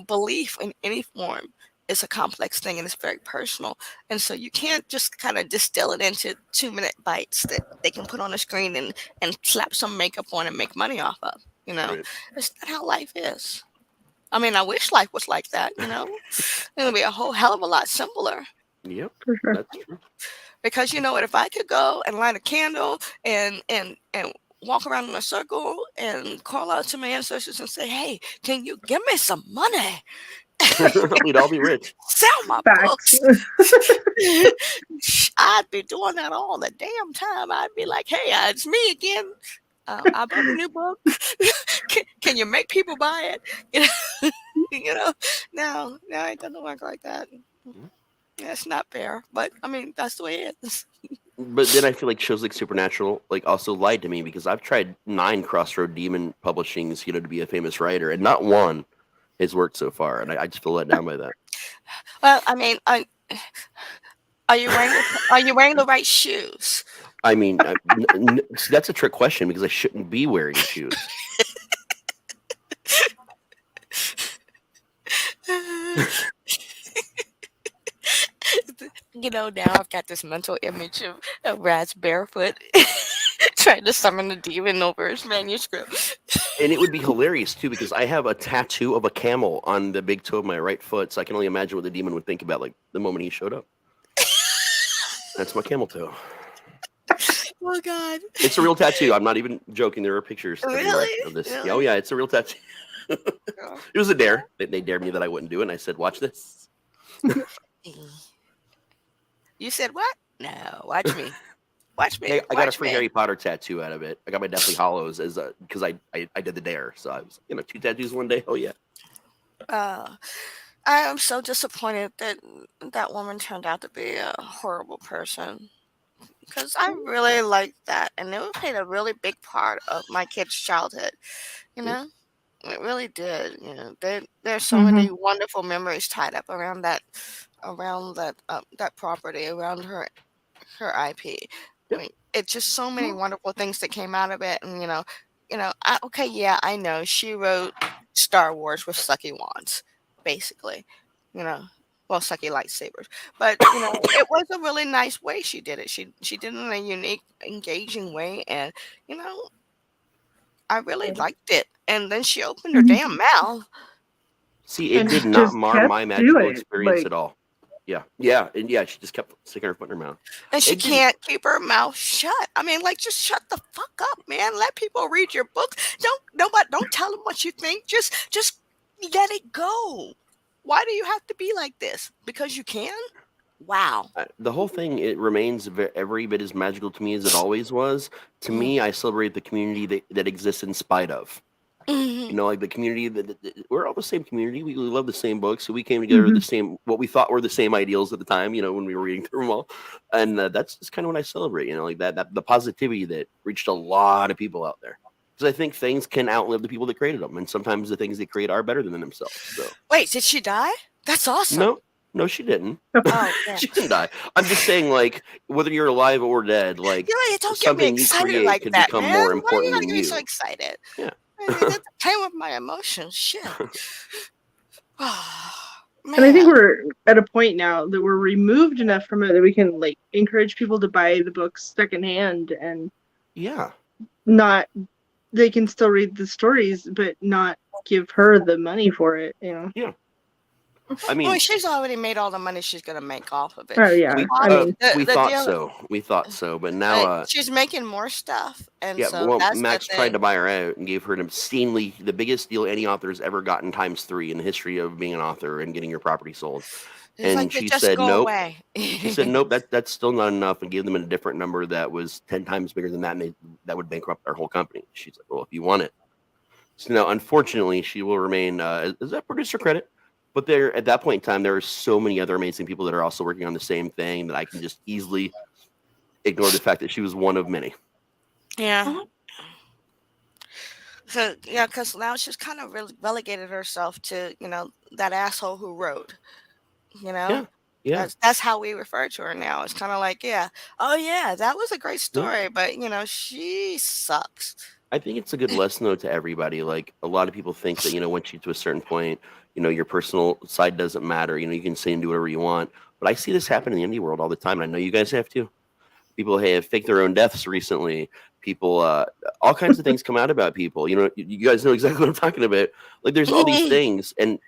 S2: Belief in any form is a complex thing and it's very personal. And so you can't just kind of distill it into 2-minute bites that they can put on a screen and slap some makeup on and make money off of.
S4: Right.
S2: It's not how life is. I mean, I wish life was like that, It would be a whole hell of a lot simpler.
S4: Yep,
S3: For sure.
S4: that's true.
S2: Because you know what, if I could go and light a candle and walk around in a circle and call out to my ancestors and say, hey, can you give me some money?
S4: We'd all be rich.
S2: Sell my
S3: Facts.
S2: books. I'd be doing that all the damn time. I'd be like, hey, it's me again. I bought a new book. Can you make people buy it? No, it doesn't work like that. It's not fair, but I mean, that's the way it is.
S4: But then I feel like shows like Supernatural also lied to me because I've tried 9 Crossroad Demon publishings, to be a famous writer, and not one has worked so far, and I just feel let down by that.
S2: Well, I mean, are you wearing the right shoes?
S4: I mean, see, that's a trick question because I shouldn't be wearing shoes.
S2: Now I've got this mental image of Rad's barefoot trying to summon the demon over his manuscript.
S4: And it would be hilarious too because I have a tattoo of a camel on the big toe of my right foot, so I can only imagine what the demon would think about the moment he showed up. That's my camel toe.
S2: Oh God!
S4: It's a real tattoo. I'm not even joking. There are pictures
S2: Really?
S4: of this.
S2: Really?
S4: Oh yeah, it's a real tattoo. It was a dare. They dared me that I wouldn't do it, and I said, "Watch this."
S2: You said what? No, watch me. Watch me.
S4: Hey, I got a free
S2: me.
S4: Harry Potter tattoo out of it. I got my Deathly Hollows because I did the dare, so I was 2 tattoos one day. Oh yeah.
S2: I am so disappointed that woman turned out to be a horrible person. Because I really liked that, and it played a really big part of my kid's childhood. It really did. There's so many wonderful memories tied up around that property, around her IP. I mean, it's just so many wonderful things that came out of it, and I know she wrote Star Wars with sucky wands, basically. Well, sucky lightsabers, but it was a really nice way she did it. She did it in a unique, engaging way, and I really liked it. And then she opened her damn mouth.
S4: See, it
S3: And
S4: did not
S3: just
S4: mar
S3: kept
S4: my magical
S3: doing it,
S4: experience at all. Yeah, and she just kept sticking her foot in her mouth.
S2: And she can't keep her mouth shut. I mean, just shut the fuck up, man. Let people read your book. Don't tell them what you think. Just let it go. Why do you have to be like this? Because you can? Wow.
S4: The whole thing, it remains every bit as magical to me as it always was. To me, I celebrate the community that exists in spite of. The community that we're all the same community. We love the same books, so we came together the same, what we thought were the same ideals at the time. When we were reading through them all, and that's just kind of what I celebrate. That the positivity that reached a lot of people out there. Because I think things can outlive the people that created them, and sometimes the things they create are better than themselves. So.
S2: Wait, did she die? That's awesome.
S4: No, she didn't.
S2: Oh, yeah.
S4: She didn't die. I'm just saying, whether you're alive or dead,
S2: don't get me
S4: something you
S2: excited
S4: create
S2: like
S4: can
S2: that,
S4: become
S2: man.
S4: more
S2: Why
S4: important
S2: are
S4: than
S2: you
S4: you.
S2: so excited?
S4: Yeah.
S2: That's playing with my emotions. Shit.
S3: And I think we're at a point now that we're removed enough from it that we can encourage people to buy the books secondhand and they can still read the stories but not give her the money for it.
S4: Yeah.
S2: I mean,
S4: mean,
S2: she's already made all the money she's gonna make off of it.
S3: Oh yeah.
S4: we
S3: I mean,
S4: we
S2: The
S4: thought
S2: deal,
S4: so. We thought so, but now
S2: she's making more stuff, and
S4: yeah,
S2: so
S4: well,
S2: that's the
S4: Max tried
S2: thing.
S4: to buy her out and gave her an obscenely the biggest deal any author's ever gotten ×3 in the history of being an author and getting your property sold.
S2: It's
S4: And
S2: like they
S4: she
S2: just
S4: said
S2: go
S4: nope.
S2: away.
S4: She said nope. That's still not enough, and gave them a different number that was 10 times bigger than that, and that would bankrupt our whole company. She's like, well, if you want it. So now, unfortunately, she will remain as a producer credit. But there, at that point in time, there are so many other amazing people that are also working on the same thing that I can just easily ignore the fact that she was one of many.
S2: Yeah.
S1: Mhm.
S2: So yeah, because now she's kind of really relegated herself to that asshole who wrote. You know,
S4: Yeah,
S2: that's how we refer to her now. It's kind of like, yeah, oh yeah, that was a great
S4: yeah.
S2: story, but she sucks.
S4: I think it's a good lesson though to everybody. Like a lot of people think that once you get to a certain point, your personal side doesn't matter. You can say and do whatever you want. But I see this happen in the indie world all the time, and I know you guys have too. People have faked their own deaths recently. People, all kinds of things come out about people. You guys know exactly what I'm talking about. Like there's all these things, and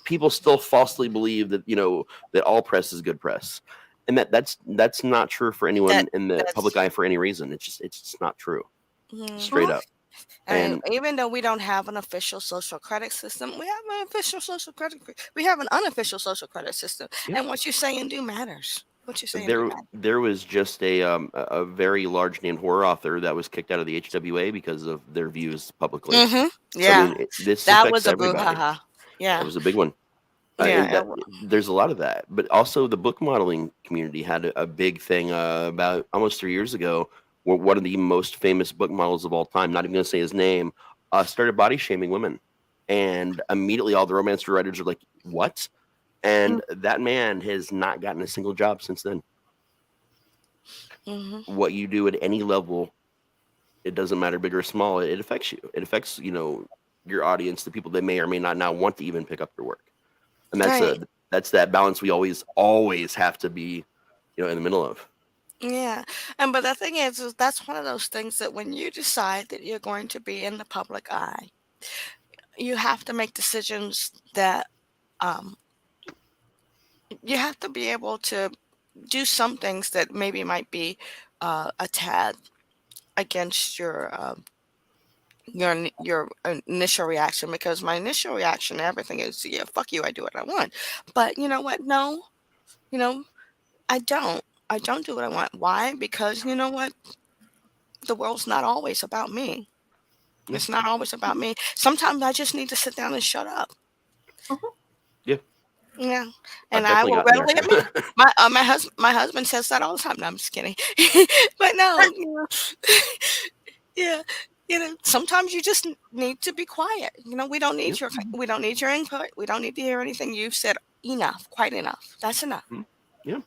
S4: people still falsely believe that that all press is good press, and that's not true for anyone in the public eye for any reason. It's just not true, straight up.
S2: And even though we don't have an official social credit system, we have an official social credit. We have an unofficial social credit system, and what you say and do matters. What you say and do matters.
S4: There was just a very large named horror author that was kicked out of the HWA because of their views publicly.
S2: Yeah,
S4: so, I mean, this
S2: that
S4: affects
S2: was a
S4: everybody.
S2: brouhaha. Yeah,
S4: It was a big one.
S2: yeah.
S4: There's a lot of that, but also the book modeling community had a big thing about almost 3 years ago, where one of the most famous book models of all time, not even going to say his name, started body shaming women, and immediately all the romance writers are like, "What?" And that man has not gotten a single job since then. What you do at any level, it doesn't matter big or small. It affects you. It affects your audience, the people that may or may not now want to even pick up your work. And that's that balance we always have to be, in the middle of.
S2: Yeah, but the thing is that's one of those things that when you decide that you're going to be in the public eye, you have to make decisions that you have to be able to do some things that maybe might be a tad against your initial reaction, because my initial reaction to everything is, yeah, fuck you, I do what I want. But you know what? No, I don't. I don't do what I want. Why? Because you know what? The world's not always about me. It's not always about me. Sometimes I just need to sit down and shut up.
S4: Yeah.
S2: Yeah,
S4: I've
S2: and I
S4: definitely
S2: will
S4: gotten
S2: readily
S4: there.
S2: admit my husband says that all the time. No, I'm just kidding. But no, yeah, sometimes you just need to be quiet. We don't need your input. We don't need to hear anything. You've said enough, quite enough. That's enough.
S4: Yeah.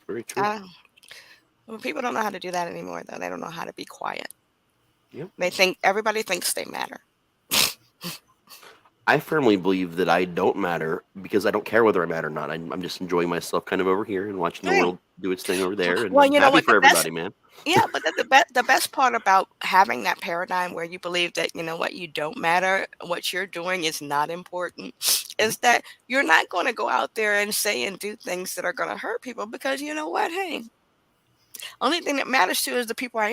S4: Very true.
S2: Well, people don't know how to do that anymore, though. They don't know how to be quiet.
S4: Yep.
S2: They think everybody thinks they matter.
S4: I firmly believe that I don't matter because I don't care whether I matter or not. I'm just enjoying myself kind of over here and watching the world do its thing over there. And
S2: Well,
S4: I'm
S2: you know
S4: happy
S2: what?
S4: for everybody, man.
S2: Yeah, but the best part about having that paradigm where you believe that, what, you don't matter, what you're doing is not important, is that you're not going to go out there and say and do things that are going to hurt people, because you know what? Hey, only thing that matters to is the people I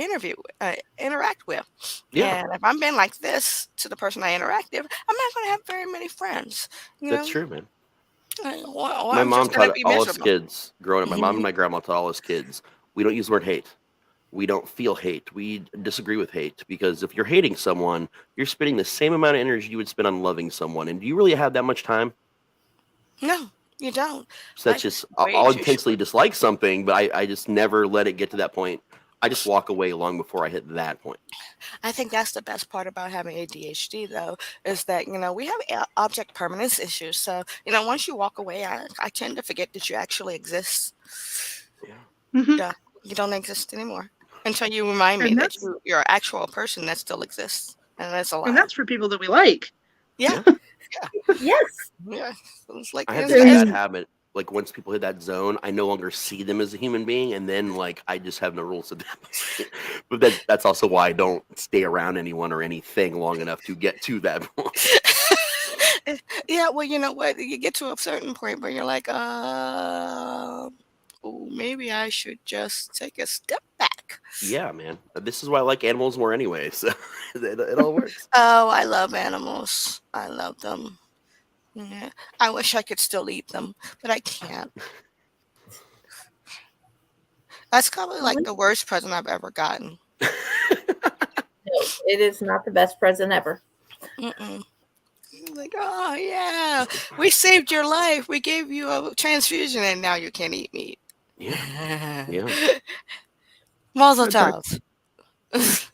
S2: interact with.
S4: Yeah.
S2: And if I'm being like this to the person I interact with, I'm not going to have very many friends.
S4: That's true, man.
S2: Or
S4: My
S2: I'm
S4: mom
S2: just gonna
S4: taught
S2: be
S4: all us
S2: miserable.
S4: kids growing up. My mom and my grandma taught all us kids. We don't use the word hate. We don't feel hate. We disagree with hate, because if you're hating someone, you're spending the same amount of energy you would spend on loving someone. And do you really have that much time?
S2: No, you don't.
S4: So that's just, I'll intensely dislike something, but I just never let it get to that point. I just walk away long before I hit that point.
S2: I think that's the best part about having ADHD, though, is that, we have object permanence issues. So, once you walk away, I tend to forget that you actually exist. Yeah, you don't exist anymore until you remind me that you're an actual person that still exists. And that's a lot.
S3: And that's for people that we like.
S2: Yeah.
S1: Yes.
S2: Yeah. It's like
S4: I have this bad habit. Like once people hit that zone, I no longer see them as a human being, and then I just have no rules at that point. But that's also why I don't stay around anyone or anything long enough to get to that point.
S2: Yeah, well, you know what? You get to a certain point where you're like, oh, maybe I should just take a step back.
S4: Yeah, man. This is why I like animals more anyway. So it all works.
S2: Oh, I love animals. I love them. Yeah. I wish I could still eat them, but I can't. That's probably like the worst present I've ever gotten.
S1: No, it is not the best present ever.
S2: Mm-mm. Like, oh yeah, we saved your life. We gave you a transfusion, and now you can't eat meat.
S4: Yeah. Yeah.
S2: Mazel
S3: That's
S2: tov.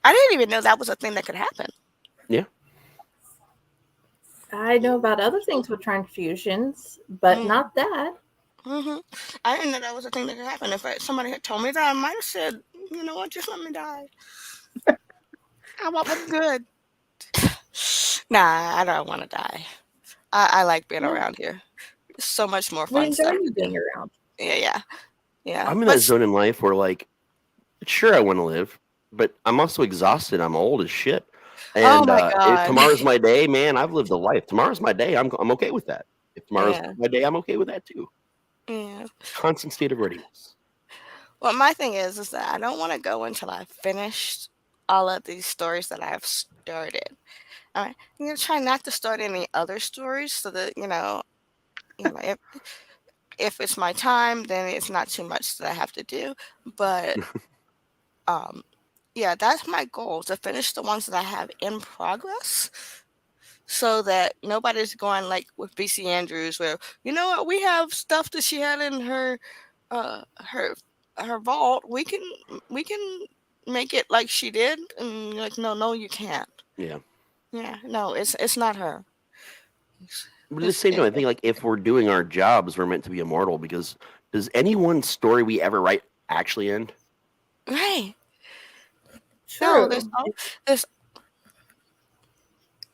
S2: I didn't even know that was a thing that could happen.
S4: Yeah.
S1: I know about other things with transfusions, but not that.
S2: Mm-hmm. I didn't know that was a thing that could happen. If somebody had told me that, I might have said, you know what, just let me die. I want what's good. Nah, I don't want to die. I like being around here. It's so much more
S1: We
S2: fun
S1: enjoy
S2: stuff
S1: you
S2: to do.
S1: being around.
S2: Yeah.
S4: I'm in
S2: But
S4: that zone in life where, like, sure, I want to live, but I'm also exhausted. I'm old as shit.
S2: oh
S4: And
S2: my
S4: if
S2: god.
S4: tomorrow's my day, man, I've lived a life. Tomorrow's my day. I'm okay with that. If tomorrow's
S2: Yeah.
S4: my day, I'm okay with that too.
S2: Yeah.
S4: Constant state of readiness.
S2: Well, my thing is that I don't want to go until I've finished all of these stories that I've started. All right. I'm gonna try not to start any other stories so that if it's my time, then it's not too much that I have to do. But yeah, that's my goal, to finish the ones that I have in progress, so that nobody's going like with BC Andrews, where you know what, we have stuff that she had in her uh her her vault. We can make it like she did, and you're like, no, you can't.
S4: Yeah.
S2: Yeah, no, it's not her.
S4: But at the
S2: It's
S4: same time,
S2: it,
S4: I think, like, if we're doing our jobs, we're meant to be immortal, because does any one story we ever write actually end?
S2: right. No,
S1: True.
S2: there's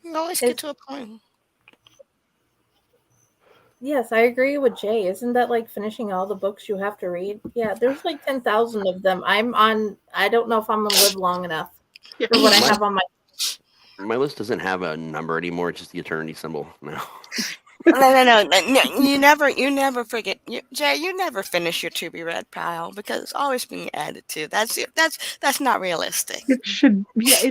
S2: you always get
S1: It's,
S2: to a point.
S1: yes, I agree with Jay. Isn't that like finishing all the books you have to read? Yeah, there's like 10,000 of them. I don't know if I'm going to live long enough
S3: Yeah.
S1: for what I
S4: My
S1: have on my.
S4: my list doesn't have a number anymore. It's just the eternity symbol now.
S2: No. You never forget, Jay. You never finish your to be read pile because it's always being added to. That's not realistic.
S3: It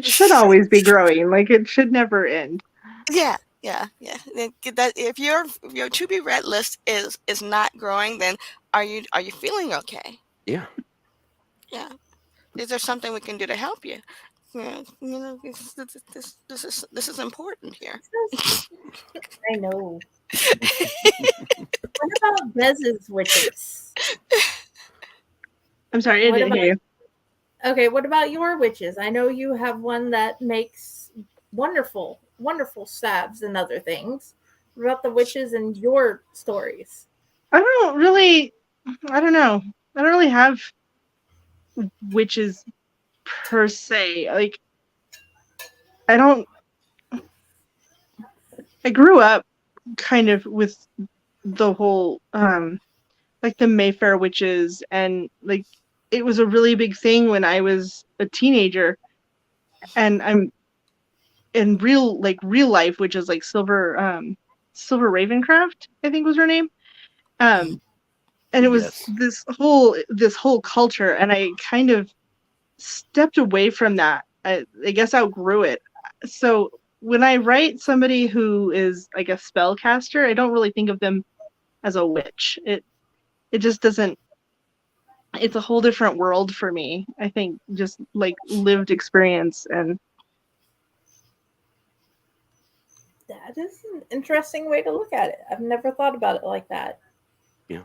S3: should always be growing. Like it should never end.
S2: Yeah. If your to be read list is not growing, then are you feeling okay?
S4: Yeah.
S2: Yeah. Is there something we can do to help you? This is important here.
S1: I know. What about Bez's witches?
S3: I'm sorry, I
S1: What
S3: didn't
S1: about
S3: hear you.
S1: Okay, what about your witches? I know you have one that makes wonderful, wonderful stabs and other things. What about the witches in your stories?
S3: I don't know. I don't really have witches per se. Like I grew up kind of with the whole like the Mayfair witches, and like it was a really big thing when I was a teenager, and I'm in real life, which is like Silver Ravencraft, I think was her name. And it was
S4: Yes.
S3: this whole culture, and I kind of stepped away from that. I guess outgrew it. So when I write somebody who is like a spellcaster, I don't really think of them as a witch. It just doesn't. It's a whole different world for me. I think just like lived experience. And
S1: That is an interesting way to look at it. I've never thought about it like that.
S4: Yeah.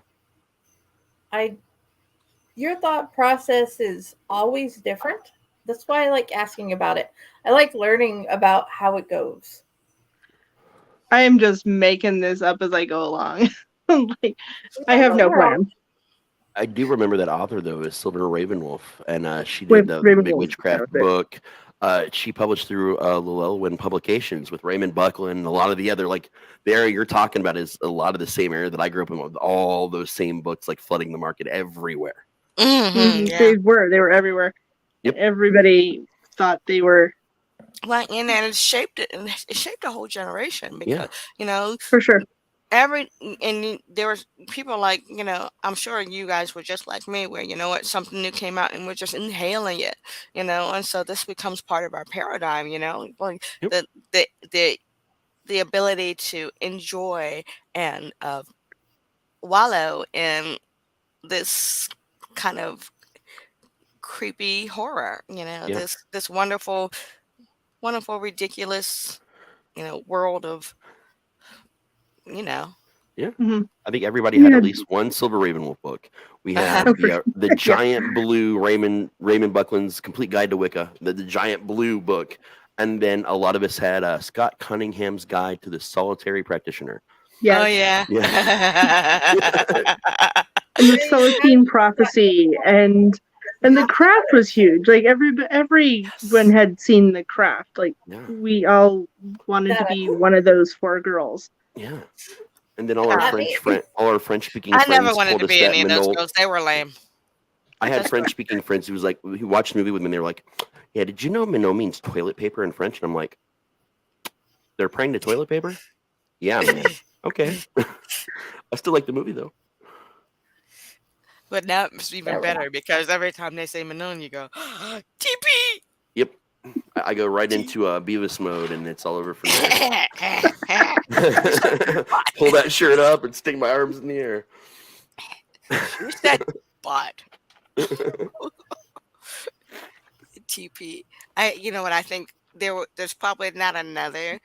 S1: Your thought process is always different. That's why I like asking about it. I like learning about how it goes.
S3: I am just making this up as I go along. Like I
S1: Yeah,
S3: have no
S1: we're all-
S3: plan.
S4: I do remember that author, though, is Silver Ravenwolf, and she
S3: With
S4: did the Big
S3: Ravenwolf,
S4: Witchcraft
S3: that was it.
S4: book. She published through Llewellyn Publications with Raymond Buckland and a lot of the other, like, the area you're talking about is a lot of the same area that I grew up in, with all those same books, like, flooding the market everywhere.
S2: Yeah.
S3: They were everywhere.
S4: Yep.
S3: Everybody thought they were
S2: Well, and then it shaped it, and it shaped a whole generation
S4: Yeah.
S2: because you know
S3: For sure.
S2: there was people like I'm sure you guys were just like me, where something new came out and we're just inhaling it, and so this becomes part of our paradigm, like
S4: Yep.
S2: the ability to enjoy and wallow in this kind of creepy horror,
S4: Yeah.
S2: this wonderful ridiculous world of
S4: Yeah.
S3: Mhm.
S4: I think everybody had
S3: Yeah.
S4: at least one Silver Ravenwolf book. We had
S3: Oh, for
S4: the
S3: sure.
S4: giant blue Raymond Buckland's Complete Guide to Wicca, the giant blue book, and then a lot of us had Scott Cunningham's Guide to the Solitary Practitioner.
S2: Oh
S3: Yes.
S2: yeah.
S3: And the Celestine Prophecy and the craft was huge. Like everyone had seen the craft. Like
S4: Yeah.
S3: we all wanted to be one of those 4 girls.
S4: Yeah. And then all our French speaking
S2: I
S4: friends
S2: never wanted
S4: told
S2: to
S4: us
S2: be
S4: that
S2: any of those
S4: Manol.
S2: girls. They were lame.
S4: I had French speaking friends who watched the movie with me and they were like, yeah, did you know Minot means toilet paper in French? And I'm like, they're praying to toilet paper? Yeah, man. Okay. I still like the movie though.
S2: But now it's even better because every time they say Manon, you go, TP!
S4: Yep. I go right into Beavis mode and it's all over from there. Pull that shirt up and stick my arms in the air.
S2: You said bot. TP. You know what? I think there's probably not another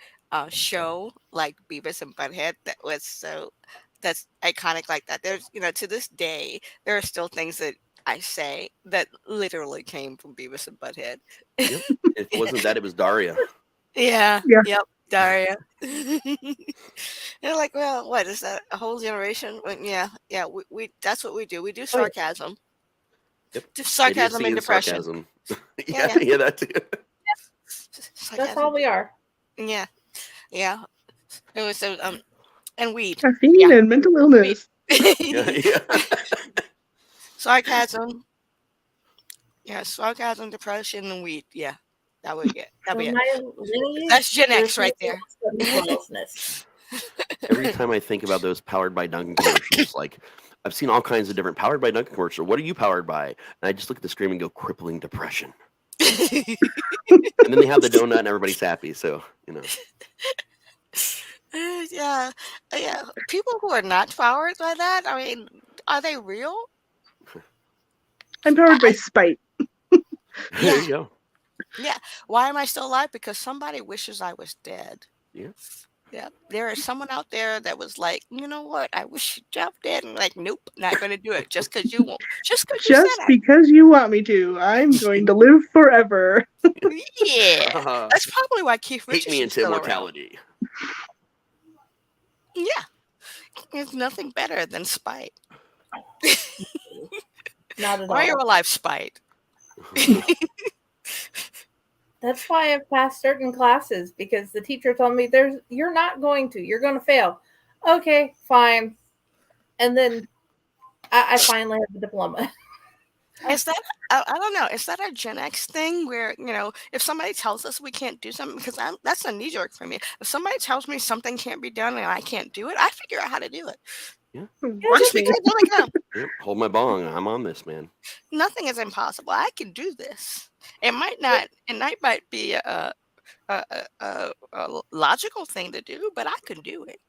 S2: show like Beavis and Butthead that's iconic like that. There's to this day there are still things that I say that literally came from Beavis and Butthead.
S4: Yep. If it wasn't that, it was Daria.
S2: Yeah.
S3: Yeah.
S2: Yep. Daria. You're like, well, what is that? A whole generation? Well, yeah. We that's what we do. We do sarcasm.
S4: Yep.
S2: Sarcasm and depression.
S4: Sarcasm. yeah, that too.
S1: That's all we are.
S2: Yeah. It was so and weed.
S3: Caffeine and mental illness.
S4: Yeah.
S2: Sarcasm. Yeah, sarcasm, depression, and weed. Yeah, that would get. That'd be it. That's Gen X right there.
S4: Every time I think about those Powered by Dunkin' commercials, like I've seen all kinds of different Powered by Dunkin' commercials. What are you powered by? And I just look at the screen and go, crippling depression. And then they have the donut and everybody's happy. So,
S2: Yeah. People who are not powered by that, I mean, are they real?
S3: I'm powered by spite.
S4: There you go.
S2: Yeah. Why am I still alive? Because somebody wishes I was dead.
S4: Yeah.
S2: Yeah. There is someone out there that was like, you know what? I wish you'd dead. And like, nope, not going to do it. Just because you won't. Just
S3: because you want me to. I'm going to live forever.
S2: Yeah. That's probably why Keith Richards
S4: hate me into immortality.
S2: Yeah. There's nothing better than spite.
S1: Not at
S2: Why
S1: all.
S2: are you alive, spite?
S1: That's why I've passed certain classes, because the teacher told me you're not going to. You're going to fail. Okay, fine. And then I finally have the diploma.
S2: Is that I don't know? Is that a Gen X thing where if somebody tells us we can't do something, because that's a knee jerk for me. If somebody tells me something can't be done and I can't do it, I figure out how to do it.
S4: Yeah.
S3: Watch me.
S4: Yep. Hold my bong. I'm on this, man.
S2: Nothing is impossible. I can do this. It might not. It might be a logical thing to do, but I can do it.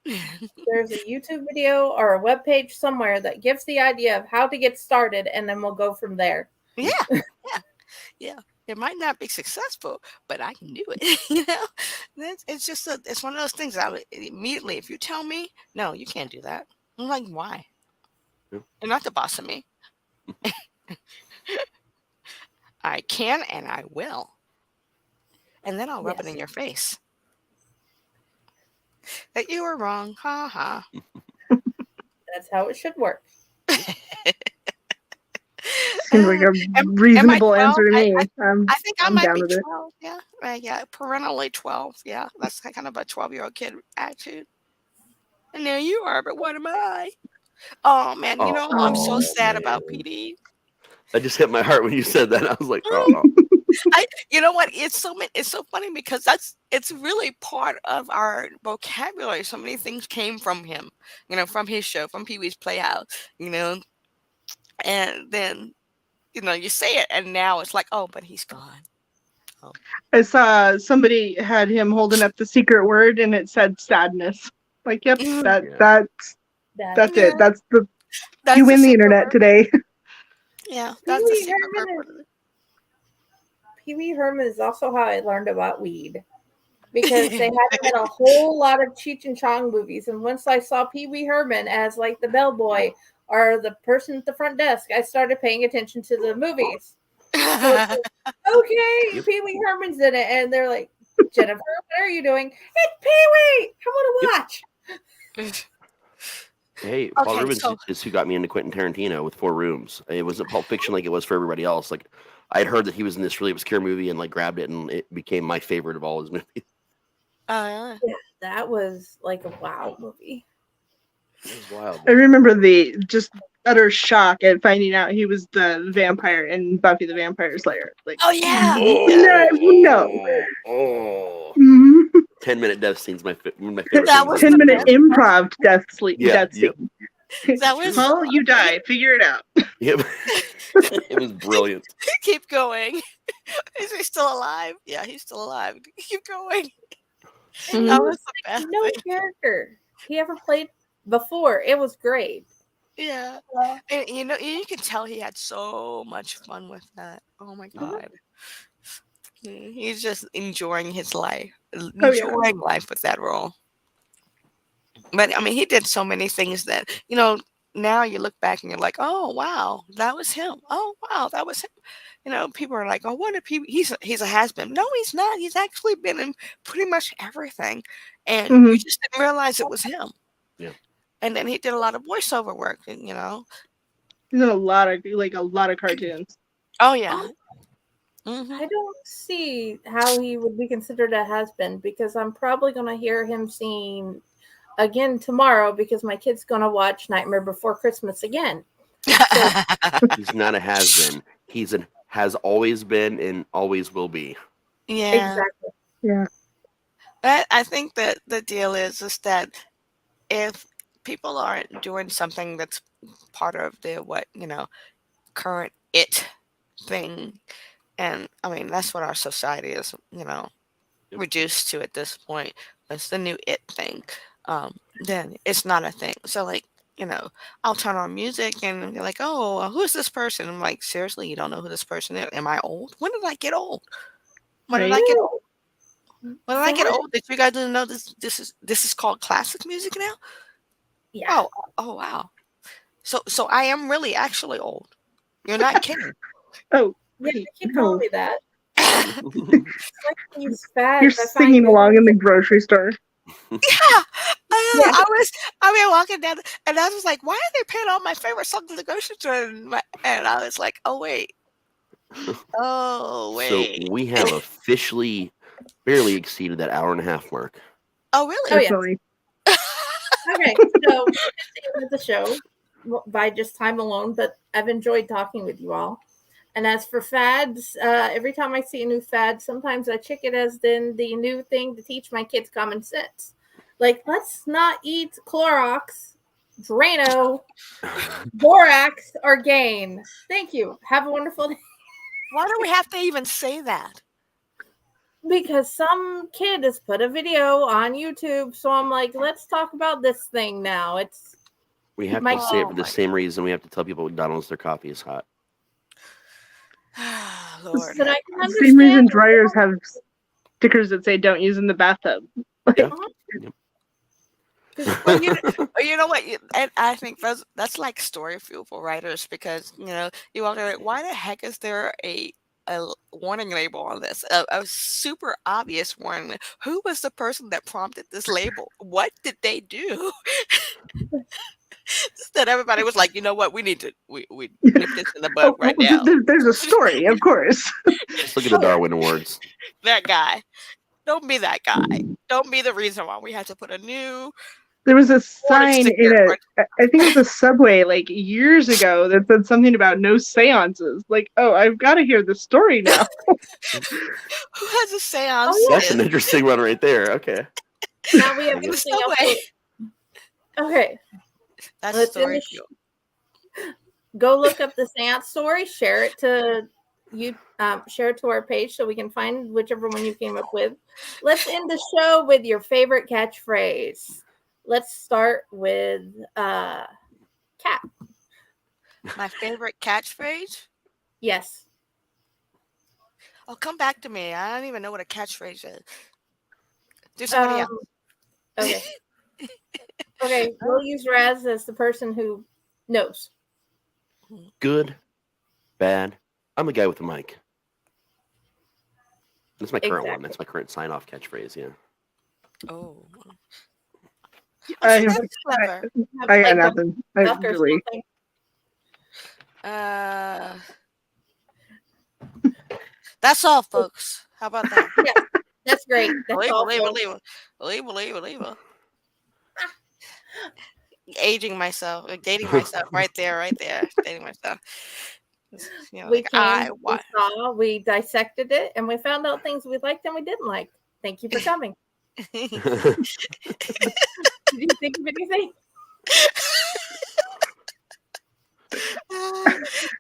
S1: There's a YouTube video or a webpage somewhere that gives the idea of how to get started, and then we'll go from there.
S2: Yeah. It might not be successful, but I can do it. It's just it's one of those things. I would immediately, if you tell me, no, you can't do that. I'm like, why?
S4: Yeah.
S2: You're not the boss of me. I can and I will. And then I'll rub it in your face. That you were wrong. Ha ha.
S1: That's how it should work.
S3: Seems like a reasonable answer to me.
S2: I think I
S3: I'm
S2: might
S3: down
S2: be
S3: with it.
S2: 12. Yeah. Parentally 12. Yeah. That's kind of a 12-year-old kid attitude. And there you are, but what am I? Oh, man. I'm so sad about PD.
S4: That just hit my heart when you said that. I was like, oh.
S2: You know what? It's so funny because it's really part of our vocabulary. So many things came from him, from his show, from Pee Wee's Playhouse, and then you say it, and now it's like, oh, but he's gone. Oh.
S3: I saw somebody had him holding up the secret word, and it said sadness. Like, yep, that's it. That's you win the internet
S2: word.
S3: today.
S2: Yeah, that's the secret word.
S1: Pee Wee Herman is also how I learned about weed, because they had him in a whole lot of Cheech and Chong movies, and once I saw Pee Wee Herman as like the bellboy or the person at the front desk, I started paying attention to the movies. So it's like, okay, Pee Wee Herman's in it, and they're like, Jennifer, what are you doing? It's Pee Wee. Come on to watch.
S4: Hey, Paul Rubens is who got me into Quentin Tarantino with 4 Rooms. It wasn't Pulp Fiction like it was for everybody else. Like, I'd heard that he was in this really obscure movie and like grabbed it, and it became my favorite of all his movies.
S1: Yeah, that was like a wow movie.
S4: It was wild.
S3: I remember the just utter shock at finding out he was the vampire in Buffy the Vampire Slayer. Like,
S2: oh yeah,
S3: no.
S4: Mm-hmm. 10-minute death scene's my favorite.
S3: That was 10-minute improv death scene.
S2: That was
S3: Paul, you die. Figure it out.
S4: Yep. It was brilliant.
S2: Keep going. Is he still alive? Yeah, he's still alive. Keep going. That was the best.
S1: No character he ever played before. It was great.
S2: Yeah. And you can tell he had so much fun with that. Oh my God. He's just enjoying his life. Enjoying life with that role. But I mean, he did so many things that, now you look back and you're like, oh wow, that was him. Oh wow, that was him. People are like, oh, what if he's a has-been. No, he's not. He's actually been in pretty much everything. And you just didn't realize it was him.
S4: Yeah.
S2: And then he did a lot of voiceover work, and
S3: He's in a lot of cartoons.
S2: Oh yeah.
S1: I don't see how he would be considered a has-been, because I'm probably going to hear him sing again tomorrow, because my kid's going to watch Nightmare Before Christmas again. So,
S4: he's not a has-been. He's has always been and always will be.
S2: Yeah.
S1: Exactly.
S3: Yeah.
S2: But I think that the deal is that if people aren't doing something that's part of the current it thing, and I mean that's what our society is, reduced to at this point. It's the new it thing. Then it's not a thing. So like, I'll turn on music and they're like, oh, who's this person? I'm like, seriously, you don't know who this person is? Am I old? When did I get old? When did I get old? When did I get old? Did you guys didn't know this is called classic music now?
S1: Yeah.
S2: Oh wow. So I am really actually old. You're not kidding.
S3: Oh.
S1: Yeah, you keep telling me that. Like these fads,
S3: you're singing along in the grocery store.
S2: Yeah. I was walking down and I was like, why are they playing all my favorite songs in the grocery store? And I was like, oh wait.
S4: So we have officially barely exceeded that hour and a half mark.
S2: Oh really?
S1: Oh yeah. Okay, so it's the end of the show by just time alone, but I've enjoyed talking with you all. And as for fads, every time I see a new fad, sometimes I check it as then the new thing to teach my kids common sense. Like, let's not eat Clorox, Drano, Borax, or Gain. Thank you. Have a wonderful day.
S2: Why do we have to even say that?
S1: Because some kid has put a video on YouTube, so I'm like, let's talk about this thing now.
S4: We have to say it for the same reason we have to tell people at McDonald's their coffee is hot.
S2: Lord.
S1: But I can understand.
S3: Same reason dryers have stickers that say "Don't use in the bathtub."
S4: Yeah.
S2: Well, you know what? And I think that's like story fuel for writers, because you wonder, like, why the heck is there a warning label on this? A super obvious warning. Who was the person that prompted this label? What did they do? That everybody was like, you know what? We need to we nip this in the bud right now.
S3: There's a story, of course.
S4: Just look at the Darwin Awards.
S2: That guy. Don't be that guy. Don't be the reason why we had to put a new
S3: There was a
S2: Or
S3: sign
S2: stick
S3: in
S2: your
S3: I think it was a Subway like years ago that said something about no seances. Like, oh, I've got to hear the story now.
S2: Who has a seance
S1: Oh, yeah.
S4: That's an interesting one right there. Okay.
S1: Now we have
S2: in the
S1: something else.
S2: subway?
S1: Okay,
S2: That's
S1: let's end
S2: story.
S1: the go look up the seance story. Share it to you. Share it to our page so we can find whichever one you came up with. Let's end the show with your favorite catchphrase. Let's start with Kat.
S2: My favorite catchphrase?
S1: Yes.
S2: Oh, come back to me. I don't even know what a catchphrase is. Do somebody else.
S1: Okay. Okay, we'll use Raz as the person who knows.
S4: Good, bad. I'm the guy with the mic. That's my current one.
S1: Exactly.
S4: That's my current sign-off catchphrase. Yeah.
S2: Oh.
S3: I,
S2: That's clever.
S3: I got
S1: Like
S3: nothing.
S1: duck or
S3: Really.
S1: something.
S2: That's all, folks. How about that?
S1: Yeah, that's great. That's all.
S2: Believe. Aging myself, dating myself, right there, dating myself. You know,
S1: We
S2: like
S1: came, we saw, we dissected it, and we found out things we liked and we didn't like. Thank you for coming. Did you think of anything?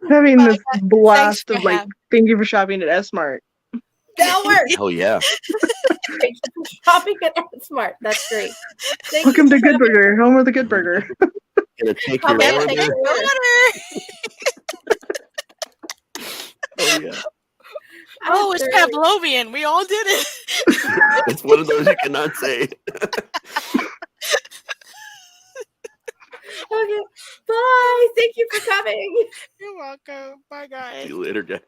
S3: Having
S2: Bye,
S3: this
S2: guys.
S3: blast
S2: Thanks
S3: of
S2: for
S3: like,
S2: having-
S3: thank you for shopping at S Mart.
S1: That works.
S4: Hell yeah.
S1: Thank you for shopping at Smart. That's great. Thank
S3: Welcome
S1: you
S3: to
S1: for
S3: Good Burger, home of the Good Burger.
S4: Gonna take
S1: Come
S4: your
S1: in,
S4: order.
S1: take your order.
S4: Oh yeah.
S2: Oh, it's Pavlovian. We all did it.
S4: It's one of those you cannot say.
S1: Okay. Bye. Thank you for coming.
S2: You're welcome. Bye, guys.
S4: See you later, guys.